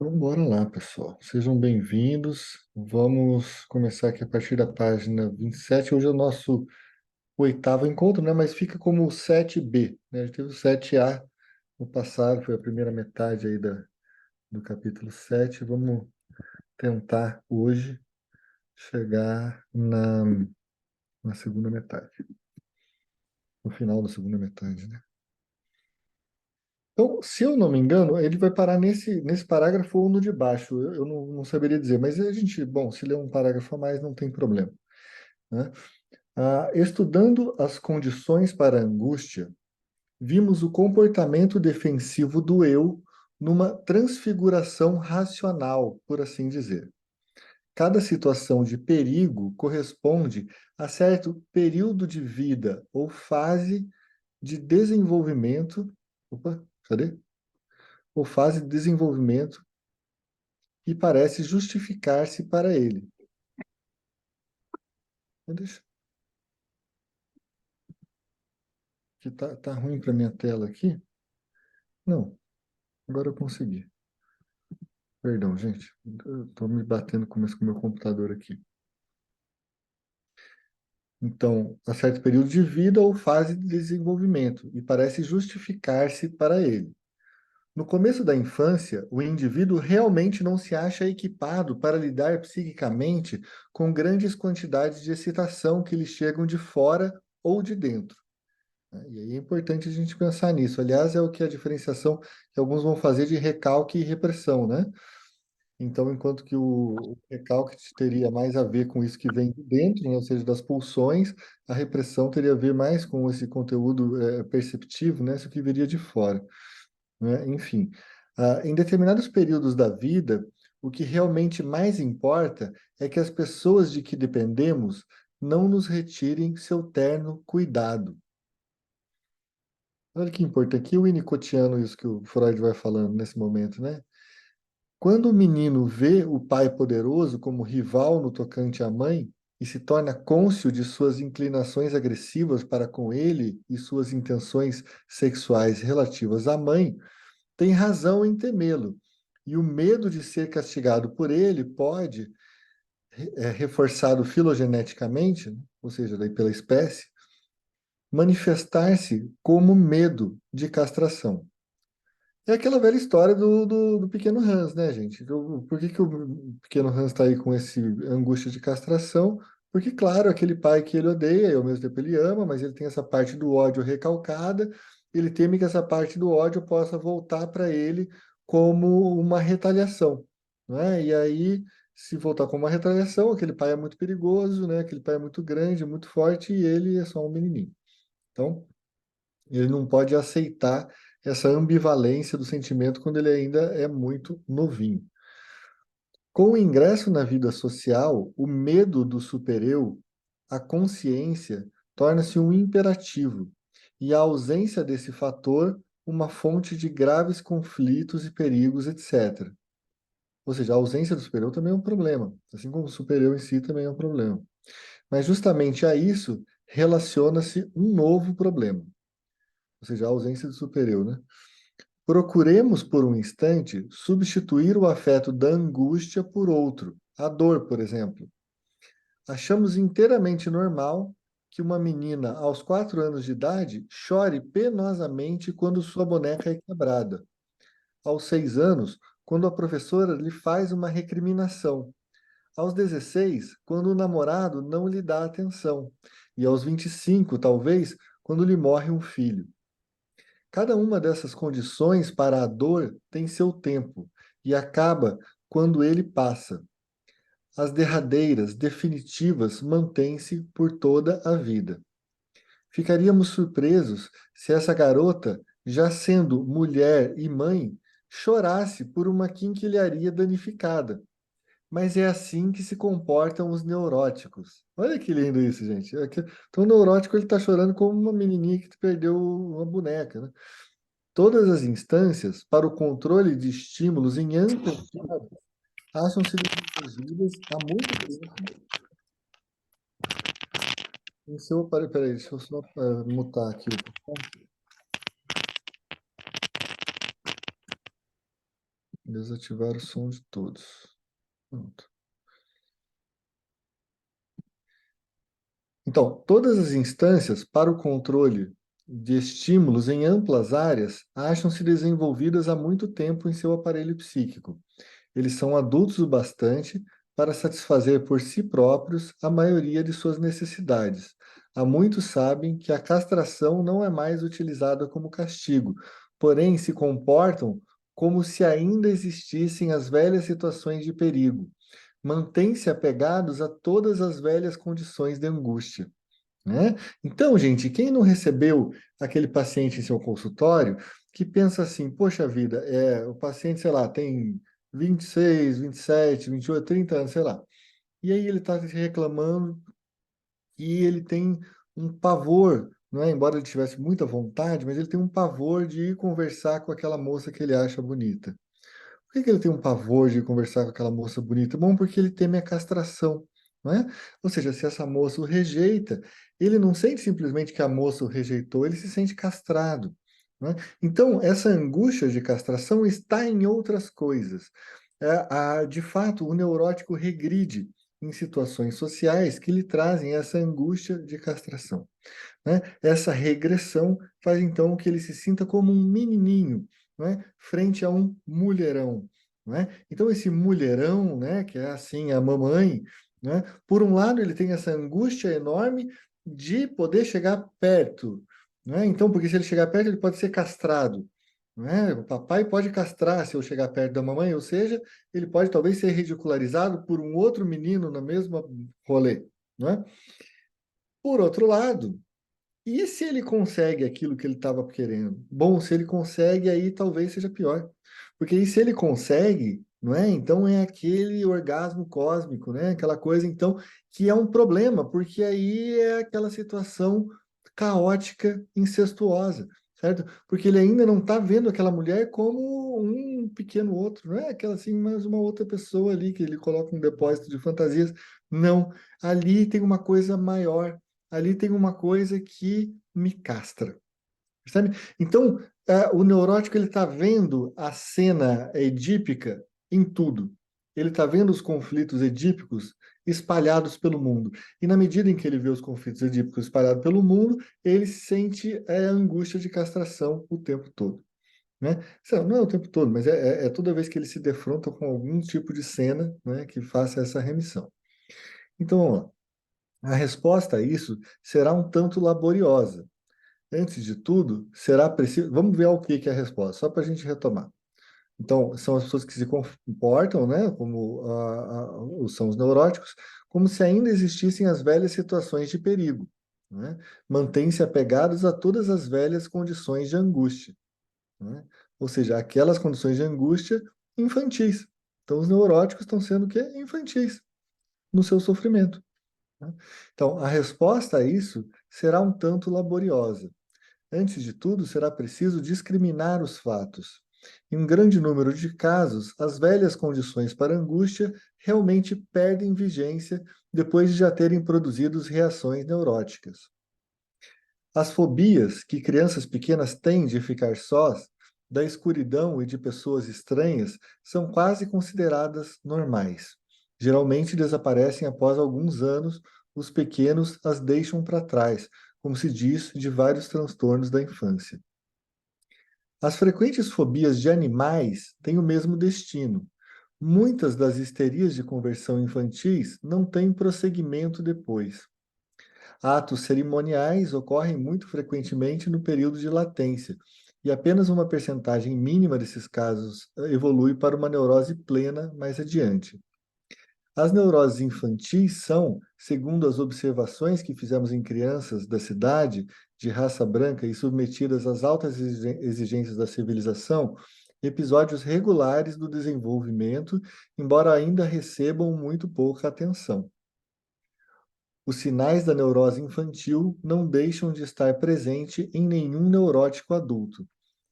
Então, bora lá, pessoal. Sejam bem-vindos. Vamos começar aqui a partir da página 27. Hoje é o nosso oitavo encontro, né? Mas fica como o 7B, né? A gente teve o 7A no passado, foi a primeira metade aí do capítulo 7. Vamos tentar hoje chegar na segunda metade, no final da segunda metade, né? Então, se eu não me engano, ele vai parar nesse parágrafo ou no de baixo. Eu não saberia dizer, mas a gente, bom, se ler um parágrafo a mais, não tem problema, né? Estudando as condições para a angústia, vimos o comportamento defensivo do eu numa transfiguração racional, por assim dizer. Cada situação de perigo corresponde a certo período de vida ou fase de desenvolvimento. Opa, cadê? Ou fase de desenvolvimento e parece justificar-se para ele. Deixa, que tá ruim para minha tela aqui. Não, agora eu consegui. Perdão, gente. Eu estou me batendo com o meu computador aqui. Então, a certo período de vida ou fase de desenvolvimento, e parece justificar-se para ele. No começo da infância, o indivíduo realmente não se acha equipado para lidar psiquicamente com grandes quantidades de excitação que lhe chegam de fora ou de dentro, né? E aí é importante a gente pensar nisso. Aliás, é o que a diferenciação que alguns vão fazer de recalque e repressão, né? Então, enquanto que o recalque teria mais a ver com isso que vem de dentro, né, ou seja, das pulsões, a repressão teria a ver mais com esse conteúdo perceptivo, né, isso que viria de fora, né? Enfim, em determinados períodos da vida, o que realmente mais importa é que as pessoas de que dependemos não nos retirem seu terno cuidado. Olha que importante, aqui o Winnicottiano, isso que o Freud vai falando nesse momento, né? Quando o menino vê o pai poderoso como rival no tocante à mãe e se torna cônscio de suas inclinações agressivas para com ele e suas intenções sexuais relativas à mãe, tem razão em temê-lo. E o medo de ser castigado por ele pode, reforçado filogeneticamente, né, ou seja, daí pela espécie, manifestar-se como medo de castração. É aquela velha história do pequeno Hans, né, gente? Por que o pequeno Hans está aí com esse angústia de castração? Porque, claro, aquele pai que ele odeia, e ao mesmo tempo ele ama, mas ele tem essa parte do ódio recalcada, ele teme que essa parte do ódio possa voltar para ele como uma retaliação, né? E aí, se voltar como uma retaliação, aquele pai é muito perigoso, né? Aquele pai é muito grande, muito forte, e ele é só um menininho. Então, ele não pode aceitar essa ambivalência do sentimento quando ele ainda é muito novinho. Com o ingresso na vida social, o medo do supereu, a consciência, torna-se um imperativo, e a ausência desse fator, uma fonte de graves conflitos e perigos, etc. Ou seja, a ausência do supereu também é um problema, assim como o supereu em si também é um problema. Mas justamente a isso relaciona-se um novo problema, ou seja, a ausência do supereu, né? Procuremos por um instante substituir o afeto da angústia por outro, a dor, por exemplo. Achamos inteiramente normal que uma menina aos 4 anos de idade chore penosamente quando sua boneca é quebrada. Aos 6 anos, quando a professora lhe faz uma recriminação. Aos 16, quando o namorado não lhe dá atenção. E aos 25, talvez, quando lhe morre um filho. Cada uma dessas condições para a dor tem seu tempo e acaba quando ele passa. As derradeiras, definitivas, mantêm-se por toda a vida. Ficaríamos surpresos se essa garota, já sendo mulher e mãe, chorasse por uma quinquilharia danificada. Mas é assim que se comportam os neuróticos. Olha que lindo isso, gente. Então, o neurótico ele está chorando como uma menininha que perdeu uma boneca, né? Todas as instâncias para o controle de estímulos em ampla escala acham-se desenvolvidas há muito tempo em seu aparelho. Peraí, deixa eu só mutar aqui. Desativar o som de todos. Pronto. Então, todas as instâncias para o controle de estímulos em amplas áreas acham-se desenvolvidas há muito tempo em seu aparelho psíquico. Eles são adultos o bastante para satisfazer por si próprios a maioria de suas necessidades. Há muitos sabem que a castração não é mais utilizada como castigo, porém se comportam como se ainda existissem as velhas situações de perigo. Mantêm-se apegados a todas as velhas condições de angústia, né? Então, gente, quem não recebeu aquele paciente em seu consultório que pensa assim, poxa vida, o paciente, sei lá, tem 26, 27, 28, 30 anos, sei lá. E aí ele está reclamando e ele tem um pavor, não é? Embora ele tivesse muita vontade, mas ele tem um pavor de ir conversar com aquela moça que ele acha bonita. Por que que ele tem um pavor de conversar com aquela moça bonita? Bom, porque ele teme a castração, não é? Ou seja, se essa moça o rejeita, ele não sente simplesmente que a moça o rejeitou, ele se sente castrado, não é? Então, essa angústia de castração está em outras coisas. De fato, o neurótico regride em situações sociais que lhe trazem essa angústia de castração, né? Essa regressão faz então que ele se sinta como um menininho, né? Frente a um mulherão, né? Então esse mulherão, né, que é assim a mamãe, né? Por um lado ele tem essa angústia enorme de poder chegar perto, né? Então porque se ele chegar perto ele pode ser castrado, né? O papai pode castrar se eu chegar perto da mamãe, ou seja, ele pode talvez ser ridicularizado por um outro menino na mesma rolê, né? Por outro lado, e se ele consegue aquilo que ele estava querendo? Bom, se ele consegue, aí talvez seja pior. Porque aí se ele consegue, não é? Então é aquele orgasmo cósmico, né? Aquela coisa, então, que é um problema, porque aí é aquela situação caótica, incestuosa, certo? Porque ele ainda não está vendo aquela mulher como um pequeno outro, não é aquela assim, mais uma outra pessoa ali que ele coloca um depósito de fantasias. Não, ali tem uma coisa maior, ali tem uma coisa que me castra, percebe? Então, o neurótico ele está vendo a cena edípica em tudo. Ele está vendo os conflitos edípicos espalhados pelo mundo. E na medida em que ele vê os conflitos edípicos espalhados pelo mundo, ele sente a angústia de castração o tempo todo, né? Não é o tempo todo, mas é toda vez que ele se defronta com algum tipo de cena, né, que faça essa remissão. Então, vamos lá. A resposta a isso será um tanto laboriosa. Antes de tudo, será preciso. Vamos ver o que é a resposta, só para a gente retomar. Então, são as pessoas que se comportam, né, como são os neuróticos, como se ainda existissem as velhas situações de perigo, né? Mantêm-se apegados a todas as velhas condições de angústia, né? Ou seja, aquelas condições de angústia infantis. Então, os neuróticos estão sendo o quê? Infantis no seu sofrimento, né? Então, a resposta a isso será um tanto laboriosa. Antes de tudo, será preciso discriminar os fatos. Em um grande número de casos, as velhas condições para angústia realmente perdem vigência depois de já terem produzido reações neuróticas. As fobias que crianças pequenas têm de ficar sós, da escuridão e de pessoas estranhas, são quase consideradas normais. Geralmente desaparecem após alguns anos, os pequenos as deixam para trás, como se diz de vários transtornos da infância. As frequentes fobias de animais têm o mesmo destino. Muitas das histerias de conversão infantis não têm prosseguimento depois. Atos cerimoniais ocorrem muito frequentemente no período de latência, e apenas uma percentagem mínima desses casos evolui para uma neurose plena mais adiante. As neuroses infantis são, segundo as observações que fizemos em crianças da cidade, de raça branca e submetidas às altas exigências da civilização, episódios regulares do desenvolvimento, embora ainda recebam muito pouca atenção. Os sinais da neurose infantil não deixam de estar presente em nenhum neurótico adulto,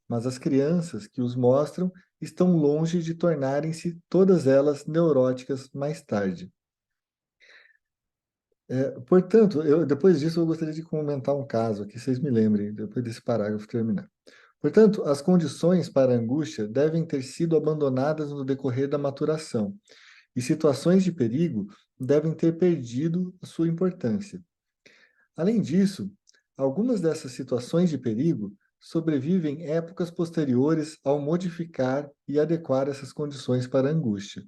mas as crianças que os mostram estão longe de tornarem-se todas elas neuróticas mais tarde. Portanto, depois disso eu gostaria de comentar um caso aqui, vocês me lembrem, depois desse parágrafo terminar. Portanto, as condições para a angústia devem ter sido abandonadas no decorrer da maturação, e situações de perigo devem ter perdido a sua importância. Além disso, algumas dessas situações de perigo sobrevivem épocas posteriores ao modificar e adequar essas condições para a angústia.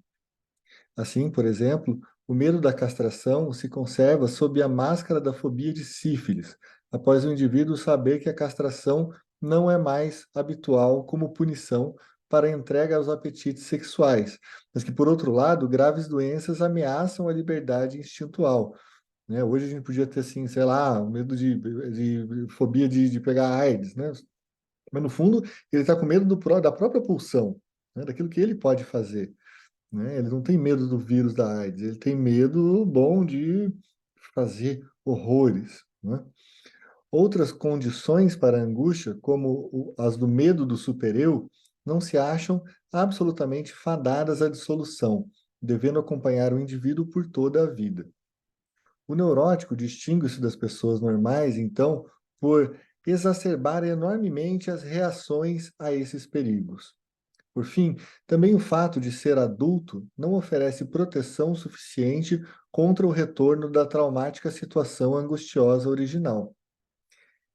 Assim, por exemplo, o medo da castração se conserva sob a máscara da fobia de sífilis, após o indivíduo saber que a castração não é mais habitual como punição para a entrega aos apetites sexuais, mas que, por outro lado, graves doenças ameaçam a liberdade instintual, né? Hoje a gente podia ter, assim, sei lá, medo de fobia de pegar AIDS, né? Mas, no fundo, ele está com medo da própria pulsão, né? Daquilo que ele pode fazer, né? Ele não tem medo do vírus da AIDS, ele tem medo bom de fazer horrores, né? Outras condições para a angústia, como as do medo do supereu, não se acham absolutamente fadadas à dissolução, devendo acompanhar o indivíduo por toda a vida. O neurótico distingue-se das pessoas normais, então, por exacerbar enormemente as reações a esses perigos. Por fim, também o fato de ser adulto não oferece proteção suficiente contra o retorno da traumática situação angustiosa original.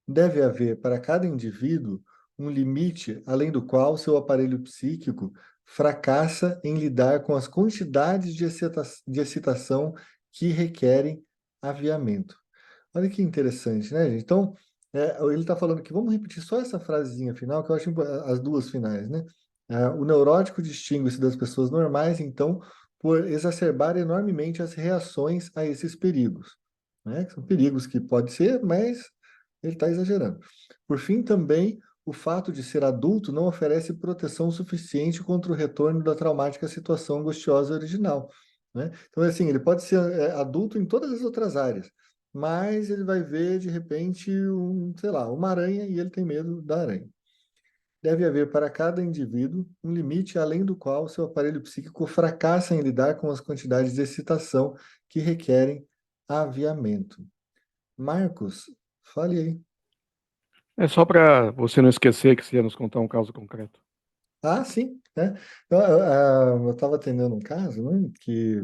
Deve haver para cada indivíduo um limite além do qual seu aparelho psíquico fracassa em lidar com as quantidades de excitação que requerem aviamento. Olha que interessante, né, gente? Então, ele está falando que vamos repetir só essa frasezinha final, que eu acho as duas finais, né? O neurótico distingue-se das pessoas normais, então, por exacerbar enormemente as reações a esses perigos, né? Que são perigos que pode ser, mas ele está exagerando. Por fim, também, o fato de ser adulto não oferece proteção suficiente contra o retorno da traumática situação angustiosa original, né? Então, assim, ele pode ser adulto em todas as outras áreas, mas ele vai ver, de repente, sei lá, uma aranha e ele tem medo da aranha. Deve haver para cada indivíduo um limite além do qual seu aparelho psíquico fracassa em lidar com as quantidades de excitação que requerem aviamento. Marcos, fale aí. É só para você não esquecer que você ia nos contar um caso concreto. Ah, sim, né? Eu estava atendendo um caso, né, que,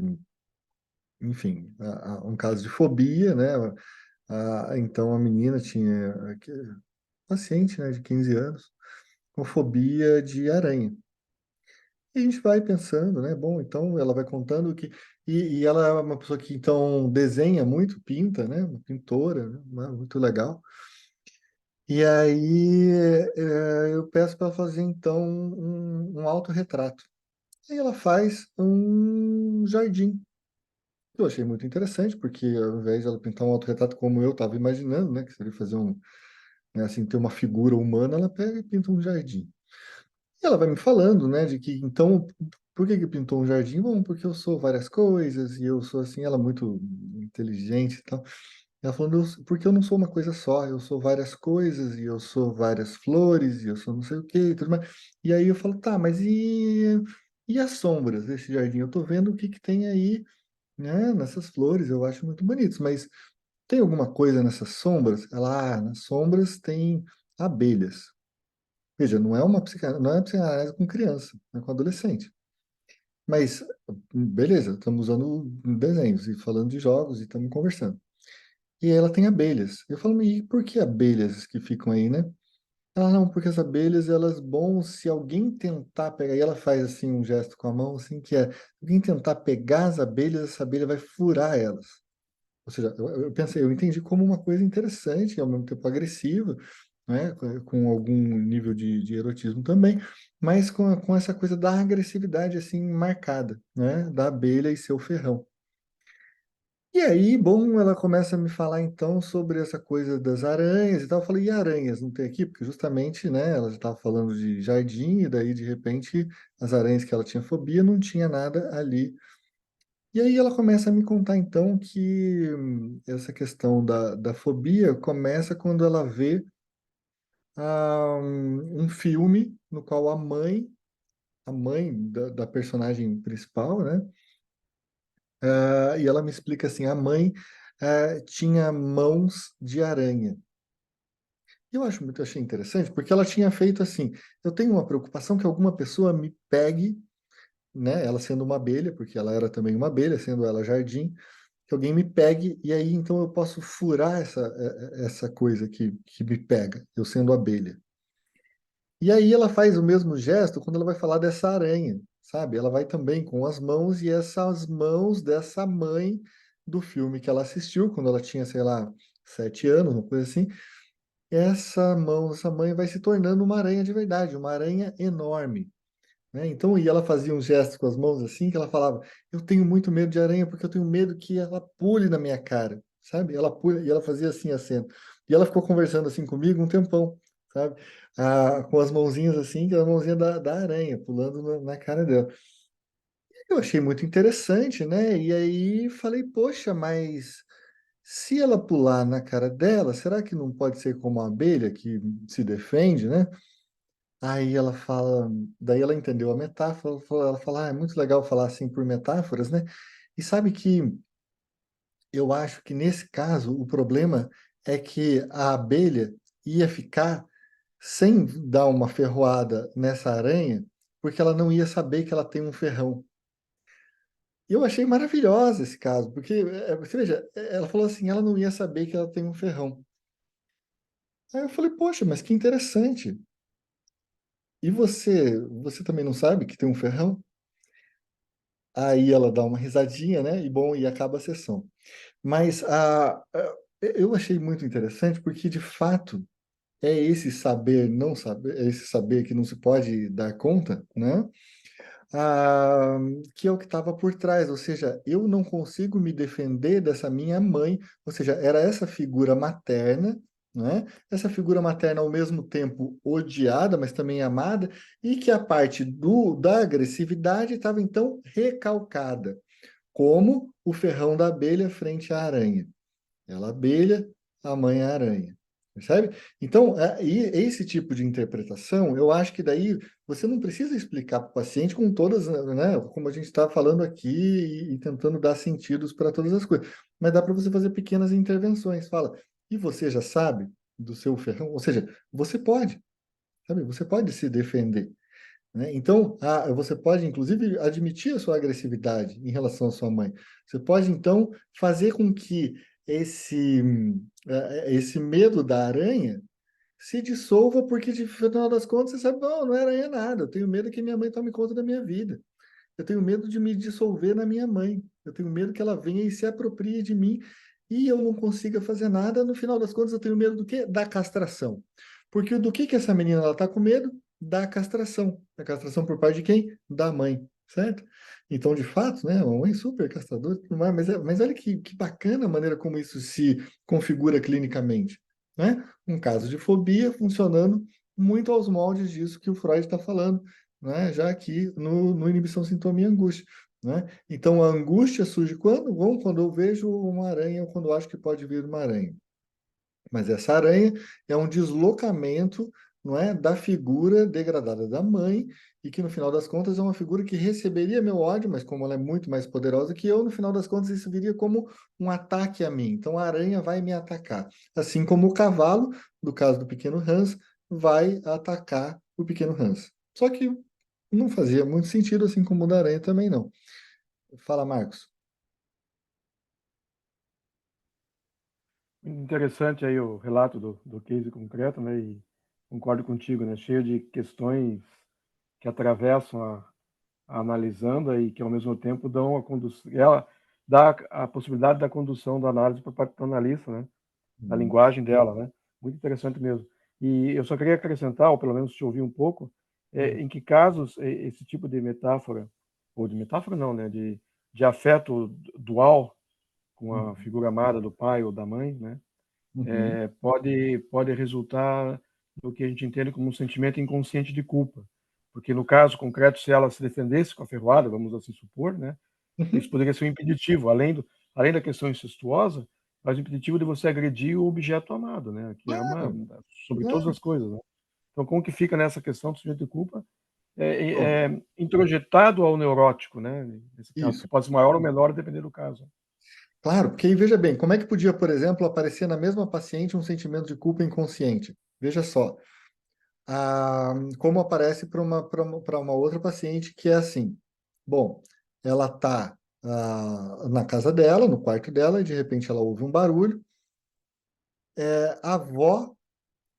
enfim, um caso de fobia, né? Então a menina tinha, paciente, né, de 15 anos, com fobia de aranha. E a gente vai pensando, né? Bom, então ela vai contando que. E ela é uma pessoa que então desenha muito, pinta, né? Uma pintora, né? Muito legal. E aí eu peço para ela fazer então um autorretrato. E ela faz um jardim. Eu achei muito interessante, porque ao invés de ela pintar um autorretrato como eu estava imaginando, né? Que seria fazer né, assim, ter uma figura humana, ela pega e pinta um jardim. E ela vai me falando, né, de que então, por que que pintou um jardim? Bom, porque eu sou várias coisas e eu sou assim, ela é muito inteligente e tal. Ela falando, porque eu não sou uma coisa só, eu sou várias coisas e eu sou várias flores e eu sou não sei o quê e tudo mais. E aí eu falo, tá, mas e as sombras desse jardim? Eu tô vendo o que que tem aí, né, nessas flores, eu acho muito bonitos, mas tem alguma coisa nessas sombras? Ela, nas sombras tem abelhas. Veja, não é psicanálise com criança, é com adolescente. Mas, beleza, estamos usando desenhos e falando de jogos e estamos conversando. E aí ela tem abelhas. Eu falo, e por que abelhas que ficam aí, né? Ela, não, porque as abelhas, elas, bom, se alguém tentar pegar, e ela faz assim um gesto com a mão, assim, que é, se alguém tentar pegar as abelhas, essa abelha vai furar elas. Ou seja, eu pensei, eu entendi como uma coisa interessante, e ao mesmo tempo agressiva, né, com algum nível de erotismo também, mas com essa coisa da agressividade assim marcada, né, da abelha e seu ferrão. E aí, bom, ela começa a me falar então sobre essa coisa das aranhas e tal. Eu falei, e aranhas não tem aqui? Porque justamente, né, ela já estava falando de jardim, e daí de repente as aranhas que ela tinha fobia não tinha nada ali. E aí ela começa a me contar então que essa questão da fobia começa quando ela vê um filme no qual a mãe da personagem principal, né? E ela me explica assim, a mãe tinha mãos de aranha. achei interessante, porque ela tinha feito assim, eu tenho uma preocupação que alguma pessoa me pegue, né, ela sendo uma abelha, porque ela era também uma abelha, sendo ela jardim, que alguém me pegue, e aí então eu posso furar essa coisa que me pega, eu sendo abelha. E aí ela faz o mesmo gesto quando ela vai falar dessa aranha, sabe? Ela vai também com as mãos, e essas mãos dessa mãe do filme que ela assistiu, quando ela tinha, sei lá, 7 anos, uma coisa assim, essa mão, essa mãe vai se tornando uma aranha de verdade, uma aranha enorme, né? Então, e ela fazia um gesto com as mãos assim, que ela falava: eu tenho muito medo de aranha porque eu tenho medo que ela pule na minha cara, sabe? Ela pula, e ela fazia assim a cena. E ela ficou conversando assim comigo um tempão, sabe? Com as mãozinhas assim, que era a mãozinha da aranha, pulando na cara dela. Eu achei muito interessante, né? E aí falei: poxa, mas se ela pular na cara dela, será que não pode ser como a abelha que se defende, né? Aí ela fala, daí ela entendeu a metáfora, ela fala: é muito legal falar assim por metáforas, né? E sabe que eu acho que nesse caso o problema é que a abelha ia ficar sem dar uma ferroada nessa aranha, porque ela não ia saber que ela tem um ferrão. E eu achei maravilhosa esse caso, porque você veja, ela falou assim, ela não ia saber que ela tem um ferrão. Aí eu falei: poxa, mas que interessante. E você também não sabe que tem um ferrão? Aí ela dá uma risadinha, né? E bom, e acaba a sessão. Mas eu achei muito interessante porque, de fato, é esse saber não saber, é esse saber que não se pode dar conta, né? ah, que é o que estava por trás, ou seja, eu não consigo me defender dessa minha mãe, ou seja, era essa figura materna, né? Essa figura materna ao mesmo tempo odiada, mas também amada, e que a parte da agressividade estava então recalcada, como o ferrão da abelha frente à aranha. Ela abelha, a mãe é a aranha. Percebe? Então, e esse tipo de interpretação, eu acho que daí você não precisa explicar para o paciente com todas, né, como a gente está falando aqui e tentando dar sentidos para todas as coisas. Mas dá para você fazer pequenas intervenções. Fala: e você já sabe do seu ferrão? Ou seja, você pode, sabe? Você pode se defender, né? Então, você pode, inclusive, admitir a sua agressividade em relação à sua mãe. Você pode, então, fazer com que esse medo da aranha se dissolva, porque, de final das contas, você sabe: não, não é aranha nada. Eu tenho medo que minha mãe tome conta da minha vida. Eu tenho medo de me dissolver na minha mãe. Eu tenho medo que ela venha e se aproprie de mim e eu não consiga fazer nada. No final das contas, eu tenho medo do quê? Da castração. Porque do que essa menina está com medo? Da castração. Da castração por parte de quem? Da mãe, certo? Então, de fato, né, uma mãe super castradora, tudo mais, mas olha que bacana a maneira como isso se configura clinicamente, né? Um caso de fobia funcionando muito aos moldes disso que o Freud está falando, né? Já aqui no Inibição, Sintoma e Angústia, né? Então, a angústia surge quando? Bom, quando eu vejo uma aranha ou quando eu acho que pode vir uma aranha. Mas essa aranha é um deslocamento, não é, da figura degradada da mãe, e que no final das contas é uma figura que receberia meu ódio, mas como ela é muito mais poderosa que eu, no final das contas isso viria como um ataque a mim. Então a aranha vai me atacar. Assim como o cavalo, no caso do pequeno Hans, vai atacar o pequeno Hans. Só que não fazia muito sentido, assim como o da aranha também não. Fala, Marcos. Interessante aí o relato do case concreto, né? E concordo contigo, né? Cheio de questões que atravessam a analisanda e que ao mesmo tempo dão a condução, ela dá a possibilidade da condução da análise por parte do analista, né? Da Hum. linguagem dela, né? Muito interessante mesmo. E eu só queria acrescentar, ou pelo menos te ouvir um pouco, Hum. em que casos esse tipo de metáfora, ou de metáfora não, né? De afeto dual com a Hum. figura amada do pai ou da mãe, né? Uhum. Pode resultar no que a gente entende como um sentimento inconsciente de culpa. Porque no caso concreto, se ela se defendesse com a ferroada, vamos assim supor, né? Isso Uhum. poderia ser um impeditivo, além da questão incestuosa, mas o impeditivo de você agredir o objeto amado, né? Que ama Claro, sobre todas claro. as coisas, né? Então, como que fica nessa questão do sujeito de culpa? Bom, Introjetado ao neurótico, né? Nesse caso, isso. que pode ser maior ou menor, dependendo do caso. Claro, porque aí veja bem, como é que podia, por exemplo, aparecer na mesma paciente um sentimento de culpa inconsciente? Veja só, como aparece para uma outra paciente que é assim, bom, ela está na casa dela, no quarto dela, e de repente ela ouve um barulho, a avó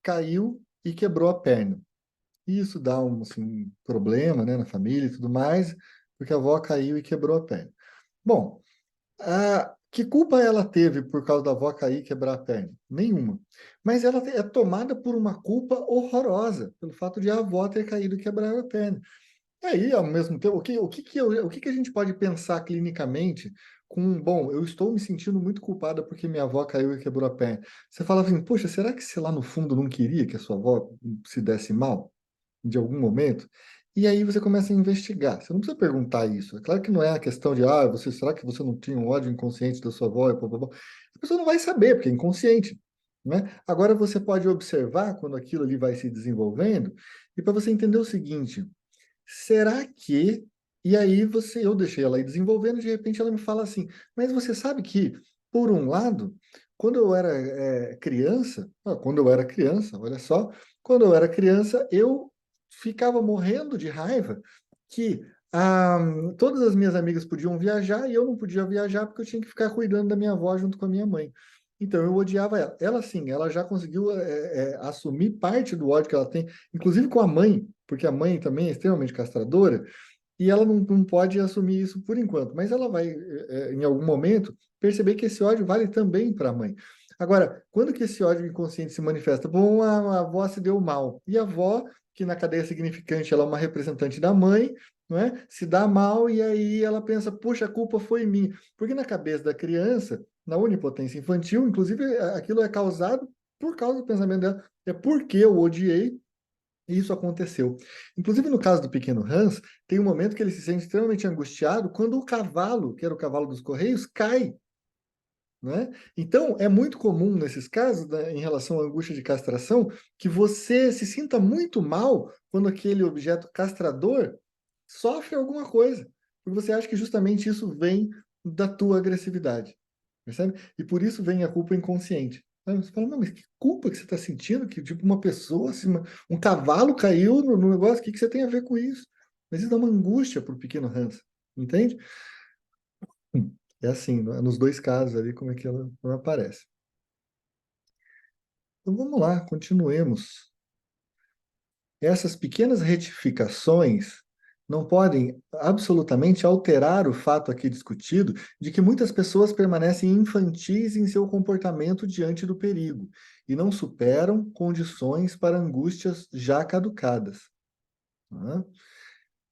caiu e quebrou a perna. E isso dá um assim, problema, né, na família e tudo mais, porque a avó caiu e quebrou a perna. Bom, que culpa ela teve por causa da avó cair e quebrar a perna? Nenhuma. Mas ela é tomada por uma culpa horrorosa, pelo fato de a avó ter caído e quebrar a perna. E aí, ao mesmo tempo, o que que a gente pode pensar clinicamente bom, eu estou me sentindo muito culpada porque minha avó caiu e quebrou a perna. Você fala assim, poxa, será que você lá no fundo não queria que a sua avó se desse mal? De algum momento, e aí você começa a investigar. Você não precisa perguntar isso. É claro que não é a questão de, será que você não tinha um ódio inconsciente da sua avó? E blá, blá, blá. A pessoa não vai saber, porque é inconsciente, né? Agora você pode observar quando aquilo ali vai se desenvolvendo, e para você entender o seguinte, será que... E aí eu deixei ela ir desenvolvendo, de repente ela me fala assim, mas você sabe que, por um lado, quando eu era criança, olha só, quando eu era criança, eu ficava morrendo de raiva que ah, todas as minhas amigas podiam viajar e eu não podia viajar porque eu tinha que ficar cuidando da minha avó junto com a minha mãe. Então eu odiava ela. Ela, sim, ela já conseguiu assumir parte do ódio que ela tem, inclusive com a mãe, porque a mãe também é extremamente castradora, e ela não pode assumir isso por enquanto, mas ela vai, em algum momento, perceber que esse ódio vale também para a mãe. Agora, quando que esse ódio inconsciente se manifesta? Bom, a avó se deu mal. E a avó, que na cadeia significante ela é uma representante da mãe, não é? Se dá mal e aí ela pensa, puxa, a culpa foi minha. Porque na cabeça da criança, na onipotência infantil, inclusive aquilo é causado por causa do pensamento dela. É porque eu odiei e isso aconteceu. Inclusive, no caso do pequeno Hans, tem um momento que ele se sente extremamente angustiado quando o cavalo, que era o cavalo dos Correios, cai. Né? Então, é muito comum nesses casos, né, em relação à angústia de castração, que você se sinta muito mal quando aquele objeto castrador sofre alguma coisa. Porque você acha que justamente isso vem da tua agressividade. Percebe? E por isso vem a culpa inconsciente. Aí você fala, não, mas que culpa que você está sentindo? Que tipo uma pessoa, assim, um cavalo caiu no negócio, o que você tem a ver com isso? Mas isso dá uma angústia para o pequeno Hans, entende? É assim, nos dois casos ali, como é que ela aparece. Então vamos lá, continuemos. Essas pequenas retificações não podem absolutamente alterar o fato aqui discutido de que muitas pessoas permanecem infantis em seu comportamento diante do perigo e não superam condições para angústias já caducadas. Né?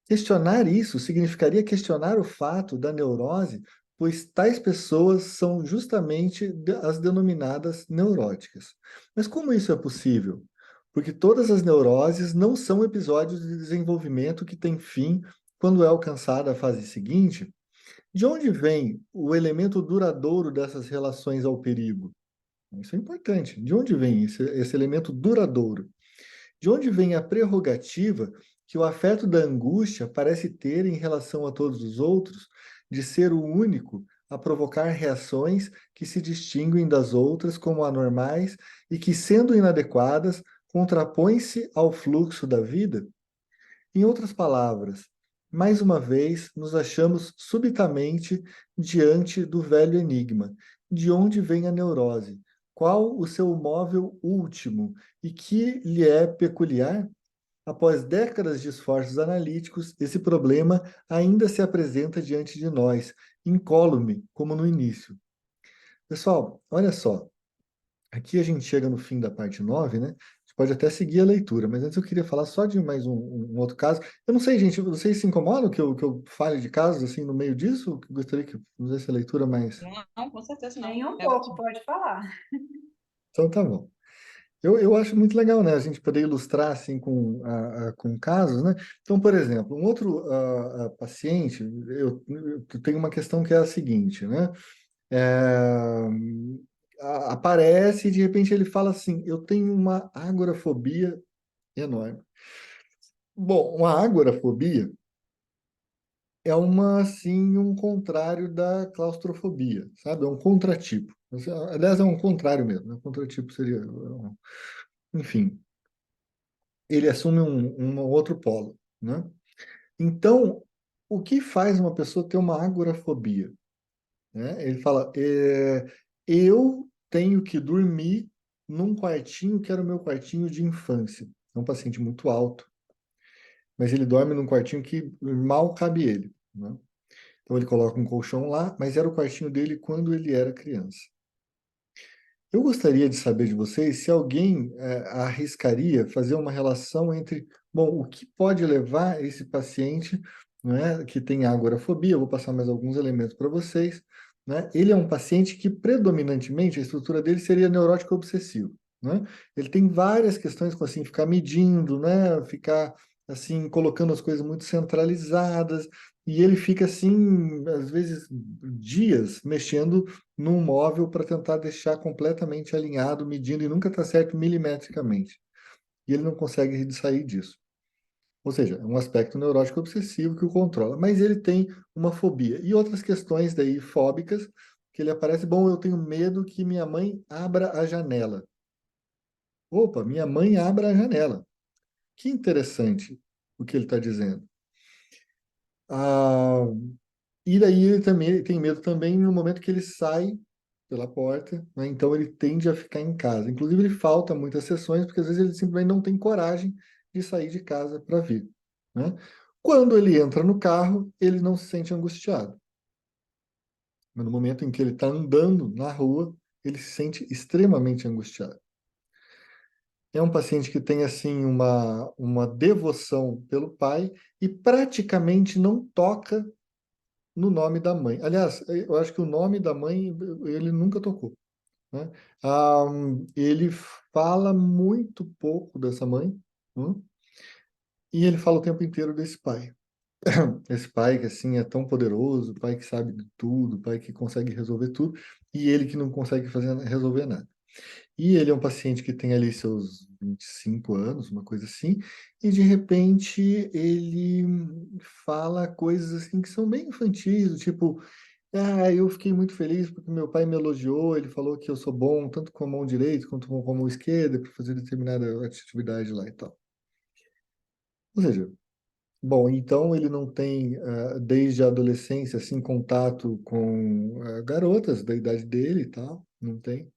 Questionar isso significaria questionar o fato da neurose, pois tais pessoas são justamente as denominadas neuróticas. Mas como isso é possível? Porque todas as neuroses não são episódios de desenvolvimento que têm fim quando é alcançada a fase seguinte. De onde vem o elemento duradouro dessas relações ao perigo? Isso é importante. De onde vem esse elemento duradouro? De onde vem a prerrogativa que o afeto da angústia parece ter em relação a todos os outros, de ser o único a provocar reações que se distinguem das outras como anormais e que, sendo inadequadas, contrapõem-se ao fluxo da vida? Em outras palavras, mais uma vez nos achamos subitamente diante do velho enigma: de onde vem a neurose? Qual o seu móvel último e que lhe é peculiar? Após décadas de esforços analíticos, esse problema ainda se apresenta diante de nós, incólume, como no início. Pessoal, olha só. Aqui a gente chega no fim da parte 9, né? A gente pode até seguir a leitura, mas antes eu queria falar só de mais um outro caso. Eu não sei, gente, vocês se incomodam que eu fale de casos assim no meio disso? Eu gostaria que fizesse a leitura mais. Não, com certeza não. Nem um É pouco, ótimo. pode falar. Então tá bom. Eu acho muito legal, né? A gente poder ilustrar assim com casos, né? Então, por exemplo, um outro paciente, eu tenho uma questão que é a seguinte, né? É, aparece e de repente ele fala assim: eu tenho uma agorafobia enorme. Bom, uma agorafobia é assim, um contrário da claustrofobia, sabe? É um contratipo. Aliás, é um contrário mesmo, né? Contratipo seria, enfim. ele assume um outro polo, né? Então, o que faz uma pessoa ter uma agorafobia? Né? Ele fala, eu tenho que dormir num quartinho que era o meu quartinho de infância. É um paciente muito alto, mas ele dorme num quartinho que mal cabe ele, né? Então ele coloca um colchão lá, mas era o quartinho dele quando ele era criança. Eu gostaria de saber de vocês se alguém arriscaria fazer uma relação entre, bom, o que pode levar esse paciente, né, que tem agorafobia, eu vou passar mais alguns elementos para vocês, né? Ele é um paciente que predominantemente a estrutura dele seria neurótico obsessivo, né? Ele tem várias questões com assim ficar medindo, né, ficar assim colocando as coisas muito centralizadas, e ele fica assim, às vezes dias mexendo num móvel para tentar deixar completamente alinhado, medindo, e nunca está certo milimetricamente. E ele não consegue sair disso. Ou seja, é um aspecto neurótico obsessivo que o controla. Mas ele tem uma fobia. E outras questões daí fóbicas, que ele aparece, bom, eu tenho medo que minha mãe abra a janela. Opa, minha mãe abra a janela. Que interessante o que ele está dizendo. Ah, e daí ele também tem medo também no momento que ele sai pela porta, né? Então ele tende a ficar em casa. Inclusive ele falta muitas sessões porque às vezes ele simplesmente não tem coragem de sair de casa para vir, né? Quando ele entra no carro, ele não se sente angustiado. Mas no momento em que ele está andando na rua, ele se sente extremamente angustiado. É um paciente que tem assim uma devoção pelo pai e praticamente não toca no nome da mãe. Aliás, eu acho que o nome da mãe ele nunca tocou, né? Ele fala muito pouco dessa mãe, né? E ele fala o tempo inteiro desse pai. Esse pai que assim é tão poderoso, pai que sabe de tudo, pai que consegue resolver tudo, e ele que não consegue resolver nada. E ele é um paciente que tem ali seus 25 anos, uma coisa assim, e de repente ele fala coisas assim que são bem infantis, do tipo, eu fiquei muito feliz porque meu pai me elogiou, ele falou que eu sou bom tanto com a mão direita quanto com a mão esquerda para fazer determinada atividade lá e tal. Ou seja, bom, então ele não tem, desde a adolescência, assim, contato com garotas da idade dele e tal, não tem.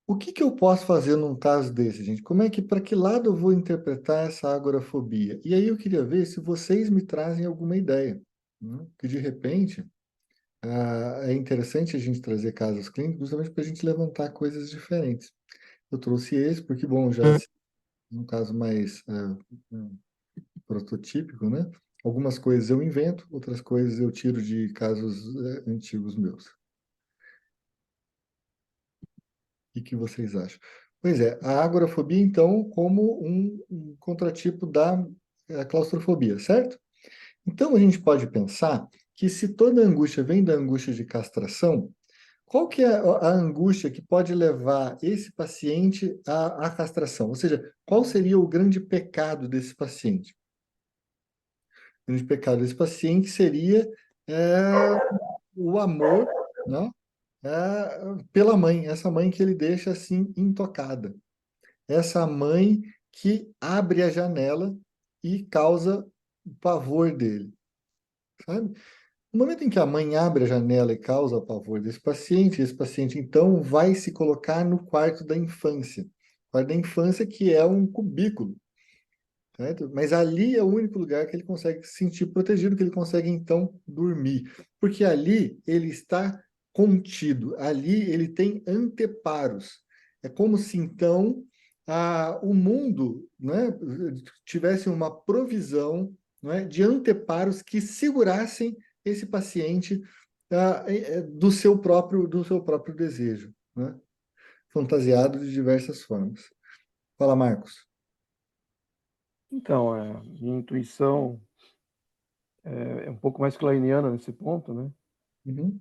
O que que eu posso fazer num caso desse, gente? Como é que, para que lado eu vou interpretar essa agorafobia? E aí eu queria ver se vocês me trazem alguma ideia, né? Que de repente é interessante a gente trazer casos clínicos justamente para a gente levantar coisas diferentes. Eu trouxe esse porque, bom, já é um caso mais prototípico, né? Algumas coisas eu invento, outras coisas eu tiro de casos antigos meus. O que vocês acham? Pois é, a agorafobia, então, como um contratipo da claustrofobia, certo? Então, a gente pode pensar que se toda angústia vem da angústia de castração, qual que é a angústia que pode levar esse paciente à castração? Ou seja, qual seria o grande pecado desse paciente? O grande pecado desse paciente seria é, o amor, né, pela mãe, essa mãe que ele deixa assim intocada. Essa mãe que abre a janela e causa o pavor dele, sabe? No momento em que a mãe abre a janela e causa o pavor desse paciente, esse paciente então vai se colocar no quarto da infância. Quarto da infância que é um cubículo, certo? Mas ali é o único lugar que ele consegue se sentir protegido, que ele consegue então dormir. Porque ali ele está contido, ali ele tem anteparos. É como se então o mundo, né, tivesse uma provisão, né, de anteparos que segurassem esse paciente do seu próprio desejo, né, fantasiado de diversas formas. Fala, Marcos. Então, minha intuição é um pouco mais kleiniana nesse ponto, né? Uhum.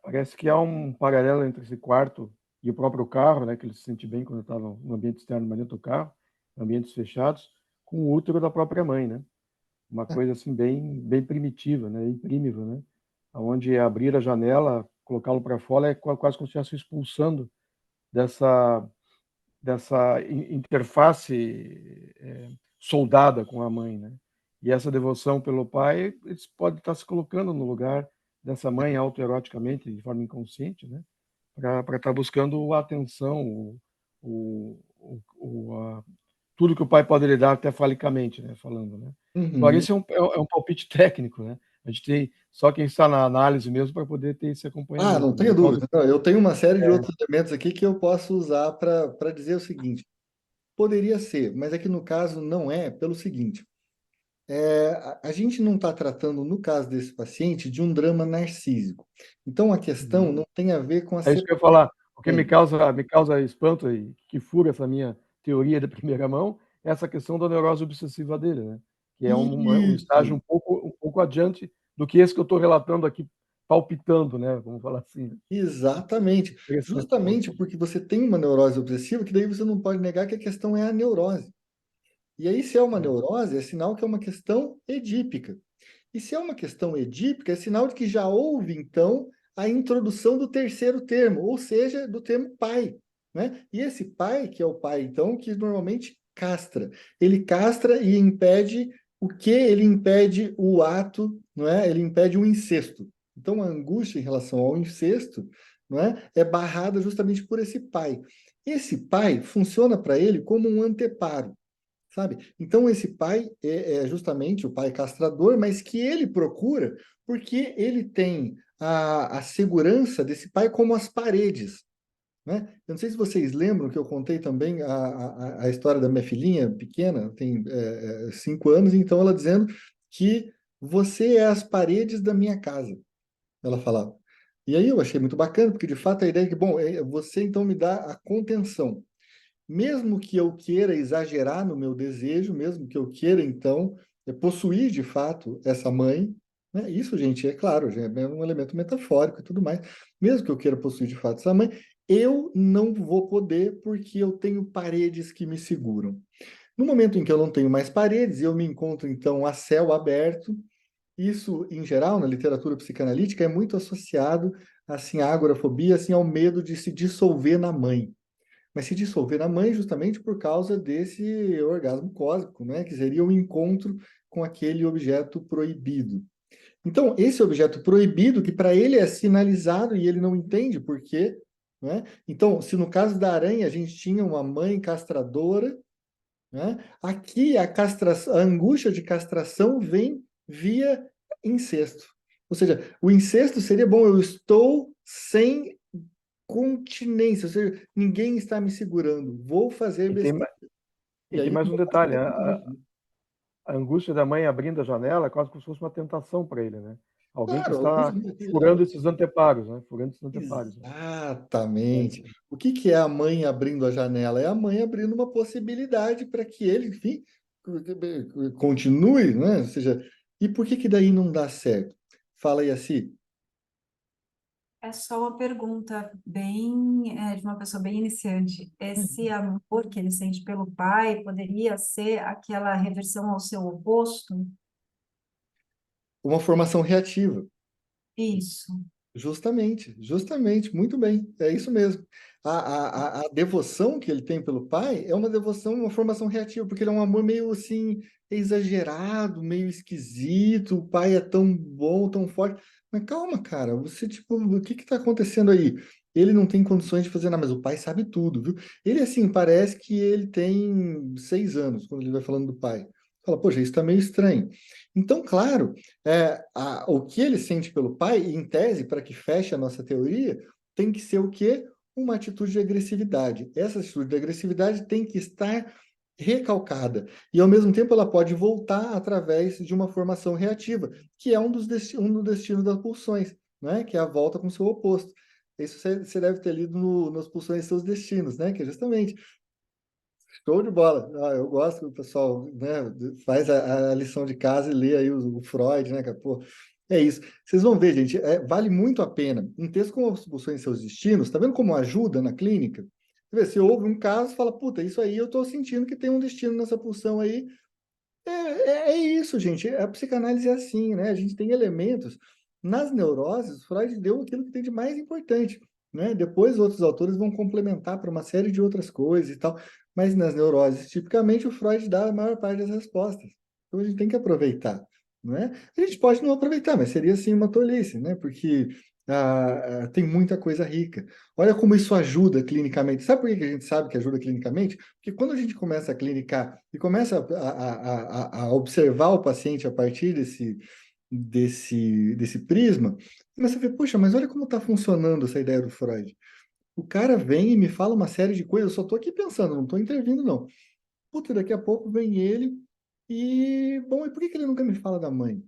Parece que há um paralelo entre esse quarto e o próprio carro, né? Que ele se sente bem quando está no ambiente externo, mas dentro do carro, ambientes fechados, com o útero da própria mãe, né? Uma coisa assim bem primitiva, né? Imprímivel, né? Onde abrir a janela, colocá-lo para fora é quase como se estivesse expulsando dessa dessa interface soldada com a mãe, né? E essa devoção pelo pai, eles podem estar se colocando no lugar dessa mãe autoeroticamente, de forma inconsciente, né? Para estar buscando a atenção, tudo que o pai pode lhe dar até falicamente, né? Falando, né? Agora, Uhum. isso é um palpite técnico, né? A gente tem só quem está na análise mesmo para poder ter esse Ah, não acompanhamento, né? tenho No caso, dúvida. Não, eu tenho uma série de outros elementos aqui que eu posso usar para dizer o seguinte: poderia ser, mas aqui no caso não é, pelo seguinte: a gente não está tratando, no caso desse paciente, de um drama narcísico. Então a questão uhum. não tem a ver com a É isso que eu ia separação. falar. O que me causa espanto e que fura essa minha teoria de primeira mão é essa questão da neurose obsessiva dele, né? Que é um estágio Isso, um pouco adiante do que esse que eu estou relatando aqui, palpitando, né? Vamos falar assim. Né? exatamente. Interessante esse Justamente ponto. porque você tem uma neurose obsessiva, que daí você não pode negar que a questão é a neurose. E aí, se é uma É. neurose, é sinal que é uma questão edípica. E se é uma questão edípica, é sinal de que já houve, então, a introdução do terceiro termo, ou seja, do termo pai, né? E esse pai, que é o pai, então, que normalmente castra. Ele castra e impede o que? Ele impede o ato, não é? Ele impede o incesto. Então, a angústia em relação ao incesto, não é barrada justamente por esse pai. Esse pai funciona para ele como um anteparo, sabe? Então, esse pai é justamente o pai castrador, mas que ele procura porque ele tem a segurança desse pai como as paredes, né? Eu não sei se vocês lembram que eu contei também a história da minha filhinha pequena, tem 5 anos, então ela dizendo que você é as paredes da minha casa, ela falava. E aí eu achei muito bacana, porque de fato a ideia é que, bom, você então me dá a contenção. Mesmo que eu queira exagerar no meu desejo, mesmo que eu queira, então, possuir de fato essa mãe, né? Isso, gente, é claro, já é um elemento metafórico e tudo mais. Mesmo que eu queira possuir de fato essa mãe, eu não vou poder porque eu tenho paredes que me seguram. No momento em que eu não tenho mais paredes, eu me encontro, então, a céu aberto. Isso, em geral, na literatura psicanalítica, é muito associado, assim, à agorafobia, assim, ao medo de se dissolver na mãe, mas se dissolver na mãe justamente por causa desse orgasmo cósmico, né? Que seria o encontro com aquele objeto proibido. Então, esse objeto proibido, que para ele é sinalizado e ele não entende por quê, né? Então, se no caso da aranha a gente tinha uma mãe castradora, né? Aqui a angústia de castração vem via incesto. Ou seja, o incesto seria bom, eu estou sem continência, ou seja, ninguém está me segurando, vou fazer E tem, besteira. e E tem aí, mais um detalhe, mostra tudo isso, né? a angústia da mãe abrindo a janela é quase como se fosse uma tentação para ele, né? Alguém que Claro, está furando esses anteparos, né? Furando esses anteparos. Né? exatamente. É. O que que é a mãe abrindo a janela? É a mãe abrindo uma possibilidade para que ele, enfim, continue, né? Ou seja, e por que que daí não dá certo? Fala aí, assim. É só uma pergunta bem, de uma pessoa bem iniciante. Esse amor que ele sente pelo pai poderia ser aquela reversão ao seu oposto? Uma formação reativa. Isso. Justamente, justamente, muito bem, é isso mesmo. A devoção que ele tem pelo pai é uma devoção, uma formação reativa, porque ele é um amor meio assim, exagerado, meio esquisito, o pai é tão bom, tão forte. Mas calma, cara, você, tipo, o que que tá acontecendo aí? Ele não tem condições de fazer nada, mas o pai sabe tudo, viu? Ele, assim, parece que ele tem 6 anos, quando ele vai falando do pai. Fala, poxa, isso tá meio estranho. Então, claro, o que ele sente pelo pai, em tese, para que feche a nossa teoria, tem que ser o quê? Uma atitude de agressividade. Essa atitude de agressividade tem que estar recalcada. E, ao mesmo tempo, ela pode voltar através de uma formação reativa, que é um dos destinos das pulsões, né? Que é a volta com o seu oposto. Isso você deve ter lido nas pulsões e seus destinos, né? Que é justamente show de bola. Ah, eu gosto que o pessoal, né, faz a lição de casa e lê aí o Freud, né, cara? Pô, é isso. Vocês vão ver, gente, vale muito a pena. Um texto como As Pulsões e Seus Destinos, tá vendo como ajuda na clínica? Você vê, você ouve um caso, fala, puta, isso aí eu tô sentindo que tem um destino nessa pulsão aí. É isso, gente. A psicanálise é assim, né? A gente tem elementos. Nas neuroses, Freud deu aquilo que tem de mais importante. né? Depois outros autores vão complementar para uma série de outras coisas e tal, mas nas neuroses, tipicamente, o Freud dá a maior parte das respostas. Então a gente tem que aproveitar, não é? A gente pode não aproveitar, mas seria assim uma tolice, né? Porque tem muita coisa rica. Olha como isso ajuda clinicamente. Sabe por que a gente sabe que ajuda clinicamente? Porque quando a gente começa a clinicar e começa a observar o paciente a partir desse prisma, começa a ver, poxa, mas olha como está funcionando essa ideia do Freud. O cara vem e me fala uma série de coisas, eu só estou aqui pensando, não estou intervindo, não. Puta, daqui a pouco vem ele e, bom, e por que que ele nunca me fala da mãe?